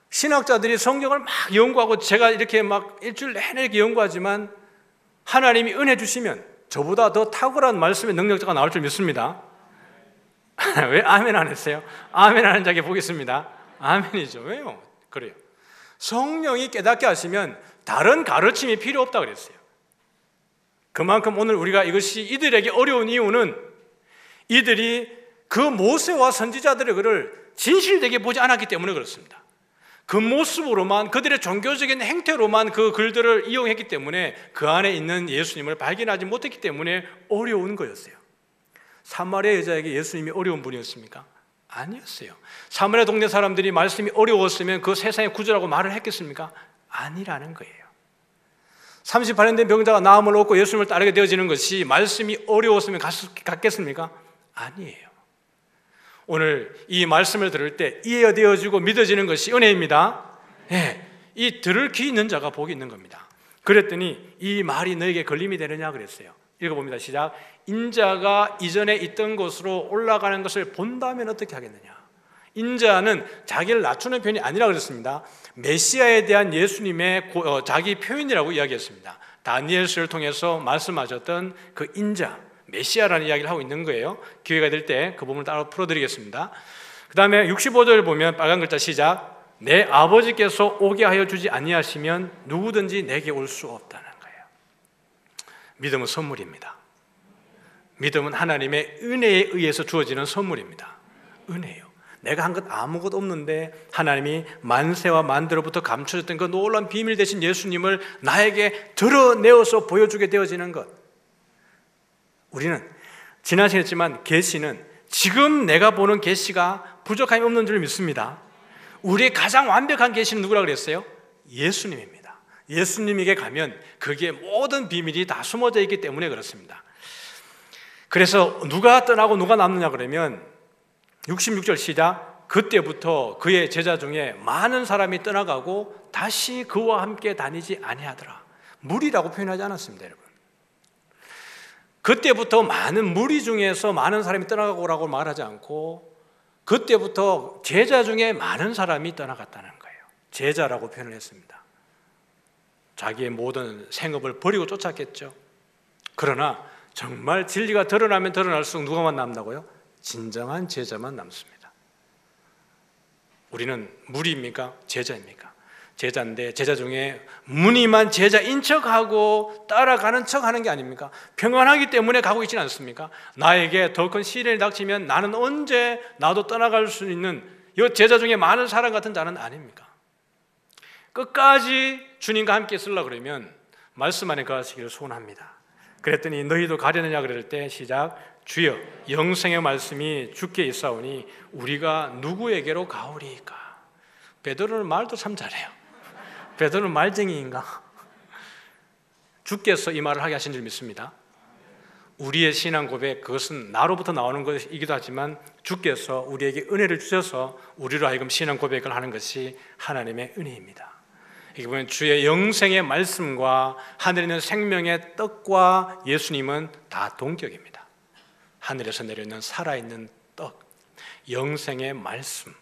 신학자들이 성경을 막 연구하고 제가 이렇게 막 일주일 내내 이렇게 연구하지만 하나님이 은혜 주시면 저보다 더 탁월한 말씀의 능력자가 나올 줄 믿습니다. 왜 아멘 안 했어요? 아멘 하는 자에게 보겠습니다. 아멘이죠. 왜요? 그래요. 성령이 깨닫게 하시면 다른 가르침이 필요 없다 그랬어요. 그만큼 오늘 우리가 이것이 이들에게 어려운 이유는 이들이 그 모세와 선지자들의 글을 진실되게 보지 않았기 때문에 그렇습니다. 그 모습으로만, 그들의 종교적인 행태로만 그 글들을 이용했기 때문에 그 안에 있는 예수님을 발견하지 못했기 때문에 어려운 거였어요. 사마리아 여자에게 예수님이 어려운 분이었습니까? 아니었어요. 사마리아 동네 사람들이 말씀이 어려웠으면 그 세상의 구주라고 말을 했겠습니까? 아니라는 거예요. 38년 된 병자가 나음을 얻고 예수님을 따르게 되어지는 것이 말씀이 어려웠으면 갔겠습니까? 아니에요. 오늘 이 말씀을 들을 때 이해되어지고 믿어지는 것이 은혜입니다. 네, 이 들을 귀 있는 자가 복이 있는 겁니다. 그랬더니 이 말이 너에게 걸림이 되느냐 그랬어요. 읽어봅니다. 시작. 인자가 이전에 있던 곳으로 올라가는 것을 본다면 어떻게 하겠느냐. 인자는 자기를 낮추는 편이 아니라 그랬습니다. 메시아에 대한 예수님의 자기 표현이라고 이야기했습니다. 다니엘서를 통해서 말씀하셨던 그 인자, 메시아라는 이야기를 하고 있는 거예요. 기회가 될 때 그 부분을 따로 풀어드리겠습니다. 그 다음에 65절 보면 빨간 글자 시작. 내 아버지께서 오게 하여 주지 아니하시면 누구든지 내게 올 수 없다는 거예요. 믿음은 선물입니다. 믿음은 하나님의 은혜에 의해서 주어지는 선물입니다. 은혜요. 내가 한 것 아무것도 없는데 하나님이 만세와 만대로부터 감춰졌던 그 놀라운 비밀 되신 예수님을 나에게 드러내어서 보여주게 되어지는 것. 우리는 지난 시간에 했지만 계시는 지금 내가 보는 계시가 부족함이 없는 줄 믿습니다. 우리의 가장 완벽한 계시는 누구라고 그랬어요? 예수님입니다. 예수님에게 가면 거기에 모든 비밀이 다 숨어져 있기 때문에 그렇습니다. 그래서 누가 떠나고 누가 남느냐 그러면 66절 시작. 그때부터 그의 제자 중에 많은 사람이 떠나가고 다시 그와 함께 다니지 아니하더라. 무리라고 표현하지 않았습니다, 여러분. 그때부터 많은 무리 중에서 많은 사람이 떠나가고라고 말하지 않고 그때부터 제자 중에 많은 사람이 떠나갔다는 거예요. 제자라고 표현을 했습니다. 자기의 모든 생업을 버리고 쫓았겠죠. 그러나 정말 진리가 드러나면 드러날수록 누가만 남다고요? 진정한 제자만 남습니다. 우리는 무리입니까? 제자입니까? 제자인데 제자 중에 무늬만 제자인 척하고 따라가는 척하는 게 아닙니까? 평안하기 때문에 가고 있지는 않습니까? 나에게 더 큰 시련이 닥치면 나는 언제 나도 떠나갈 수 있는 이 제자 중에 많은 사람 같은 자는 아닙니까? 끝까지 주님과 함께 있으려고 그러면 말씀 안에 거하시기를 소원합니다. 그랬더니 너희도 가려느냐 그럴 때 시작. 주여 영생의 말씀이 주께 있사오니 우리가 누구에게로 가오리까? 베드로는 말도 참 잘해요. 베드로는 말쟁이인가? 주께서 이 말을 하게 하신 줄 믿습니다. 우리의 신앙 고백, 그것은 나로부터 나오는 것이기도 하지만 주께서 우리에게 은혜를 주셔서 우리로 하여금 신앙 고백을 하는 것이 하나님의 은혜입니다. 이게 보면 주의 영생의 말씀과 하늘에 있는 생명의 떡과 예수님은 다 동격입니다. 하늘에서 내려있는 살아있는 떡, 영생의 말씀,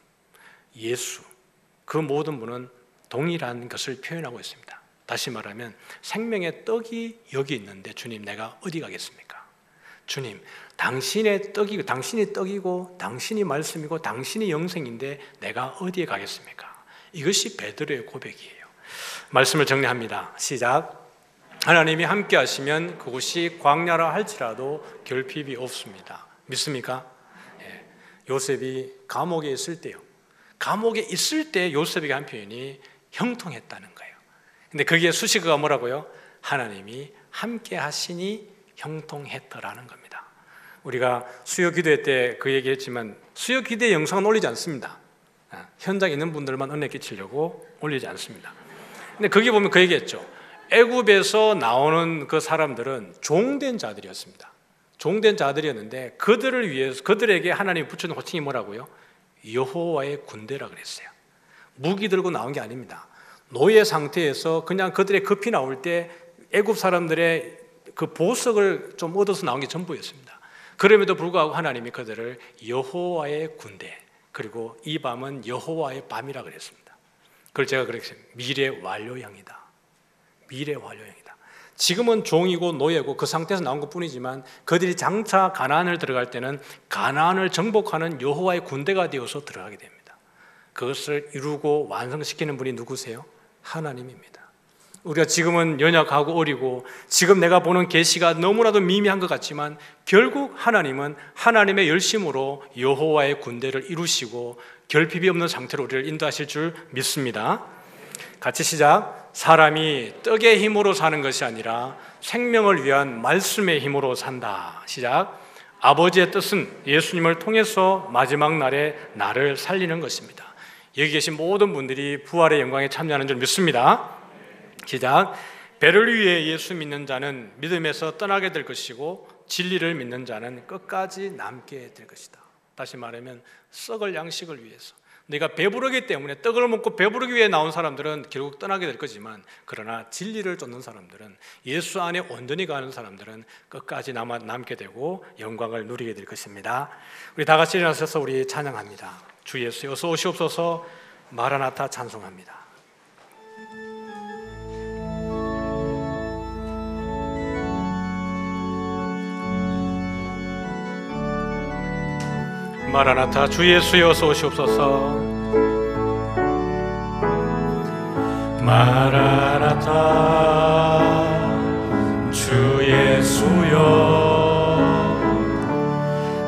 예수, 그 모든 분은 동일한 것을 표현하고 있습니다. 다시 말하면 생명의 떡이 여기 있는데 주님, 내가 어디 가겠습니까? 주님, 당신의 떡이고, 당신이 떡이고 당신이 말씀이고 당신이 영생인데 내가 어디에 가겠습니까? 이것이 베드로의 고백이에요. 말씀을 정리합니다. 시작. 하나님이 함께 하시면 그곳이 광야라 할지라도 결핍이 없습니다. 믿습니까? 예. 요셉이 감옥에 있을 때요, 감옥에 있을 때 요셉에게 한 표현이 형통했다는 거예요. 근데 거기에 수식어가 뭐라고요? 하나님이 함께 하시니 형통했더라는 겁니다. 우리가 수요 기도회 때 그 얘기했지만 수요 기도회 영상은 올리지 않습니다. 현장에 있는 분들만 은혜 끼치려고 올리지 않습니다. 근데 거기 보면 그 얘기했죠. 애굽에서 나오는 그 사람들은 종된 자들이었습니다. 종된 자들이었는데 그들을 위해서, 그들에게 하나님이 붙여준 호칭이 뭐라고요? 여호와의 군대라 그랬어요. 무기 들고 나온 게 아닙니다. 노예 상태에서 그냥 그들의 급히 나올 때 애굽 사람들의 그 보석을 좀 얻어서 나온 게 전부였습니다. 그럼에도 불구하고 하나님이 그들을 여호와의 군대, 그리고 이 밤은 여호와의 밤이라 그랬습니다. 그걸 제가 그랬어요. 미래 완료형이다. 미래 완료형이다. 지금은 종이고 노예고 그 상태에서 나온 것뿐이지만 그들이 장차 가나안을 들어갈 때는 가나안을 정복하는 여호와의 군대가 되어서 들어가게 됩니다. 그것을 이루고 완성시키는 분이 누구세요? 하나님입니다. 우리가 지금은 연약하고 어리고 지금 내가 보는 계시가 너무나도 미미한 것 같지만 결국 하나님은 하나님의 열심으로 여호와의 군대를 이루시고 결핍이 없는 상태로 우리를 인도하실 줄 믿습니다. 같이 시작. 사람이 떡의 힘으로 사는 것이 아니라 생명을 위한 말씀의 힘으로 산다. 시작. 아버지의 뜻은 예수님을 통해서 마지막 날에 나를 살리는 것입니다. 여기 계신 모든 분들이 부활의 영광에 참여하는 줄 믿습니다. 시작. 배를 위해 예수 믿는 자는 믿음에서 떠나게 될 것이고 진리를 믿는 자는 끝까지 남게 될 것이다. 다시 말하면 썩을 양식을 위해서, 내가 배부르기 때문에 떡을 먹고 배부르기 위해 나온 사람들은 결국 떠나게 될 거지만, 그러나 진리를 쫓는 사람들은, 예수 안에 온전히 가는 사람들은 끝까지 남게 되고 영광을 누리게 될 것입니다. 우리 다 같이 일어나셔서 우리 찬양합니다. 주 예수 어서 오시옵소서. 마라나타 찬송합니다. 마라나타 주 예수여 어서 오시옵소서. 마라나타 주 예수여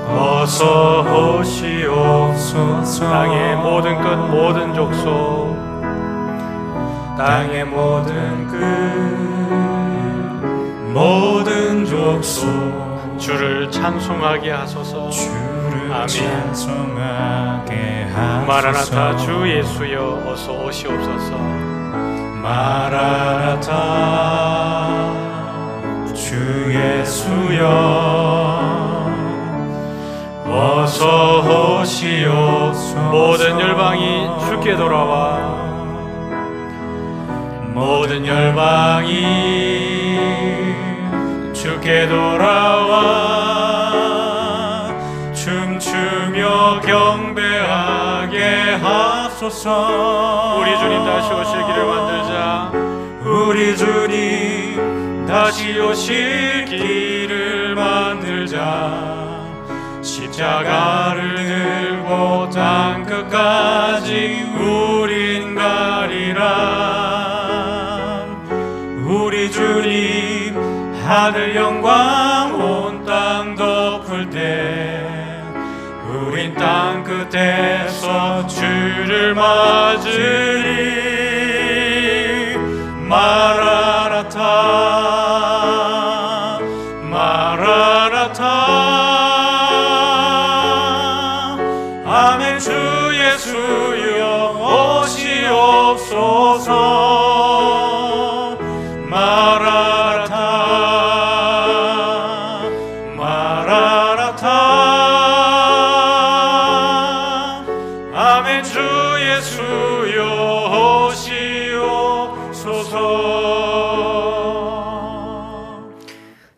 어서 오시옵소서. 땅의 모든 끝 모든 족속, 땅의 모든 끝 모든 족속 주를 찬송하게 하소서. 아멘. 찬송하게 하소서. 마라나타 주 예수여 어서 오시옵소서. 마라나타 주 예수여 어서 오시옵소서. 모든 열방이 주께 돌아와, 모든 열방이 주께 돌아와 춤추며 경배하게 하소서. 우리 주님 다시 오실 길을 만들자. 우리 주님 다시 오실 길을 만들자. 십자가를 들고 땅 끝까지 우린 가리라. 우리 주님 하늘 영광 온 땅 덮을 때 우린 땅 끝에서 주를 맞으리. 마라나타 마라나타. 아멘. 주 예수여 오시옵소서.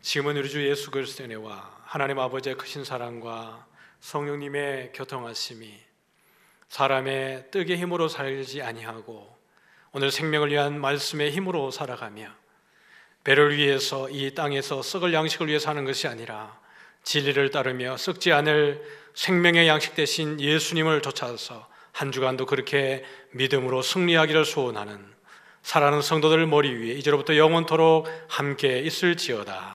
지금은 우리 주 예수 그리스도의 은혜와 하나님 아버지의 크신 사랑과 성령님의 교통하심이 사람의 뜻의 힘으로 살지 아니하고 오늘 생명을 위한 말씀의 힘으로 살아가며 배를 위해서 이 땅에서 썩을 양식을 위해 사는 것이 아니라 진리를 따르며 썩지 않을 생명의 양식 대신 예수님을 쫓아서 한 주간도 그렇게 믿음으로 승리하기를 소원하는 사랑하는 성도들 머리 위에 이제로부터 영원토록 함께 있을지어다.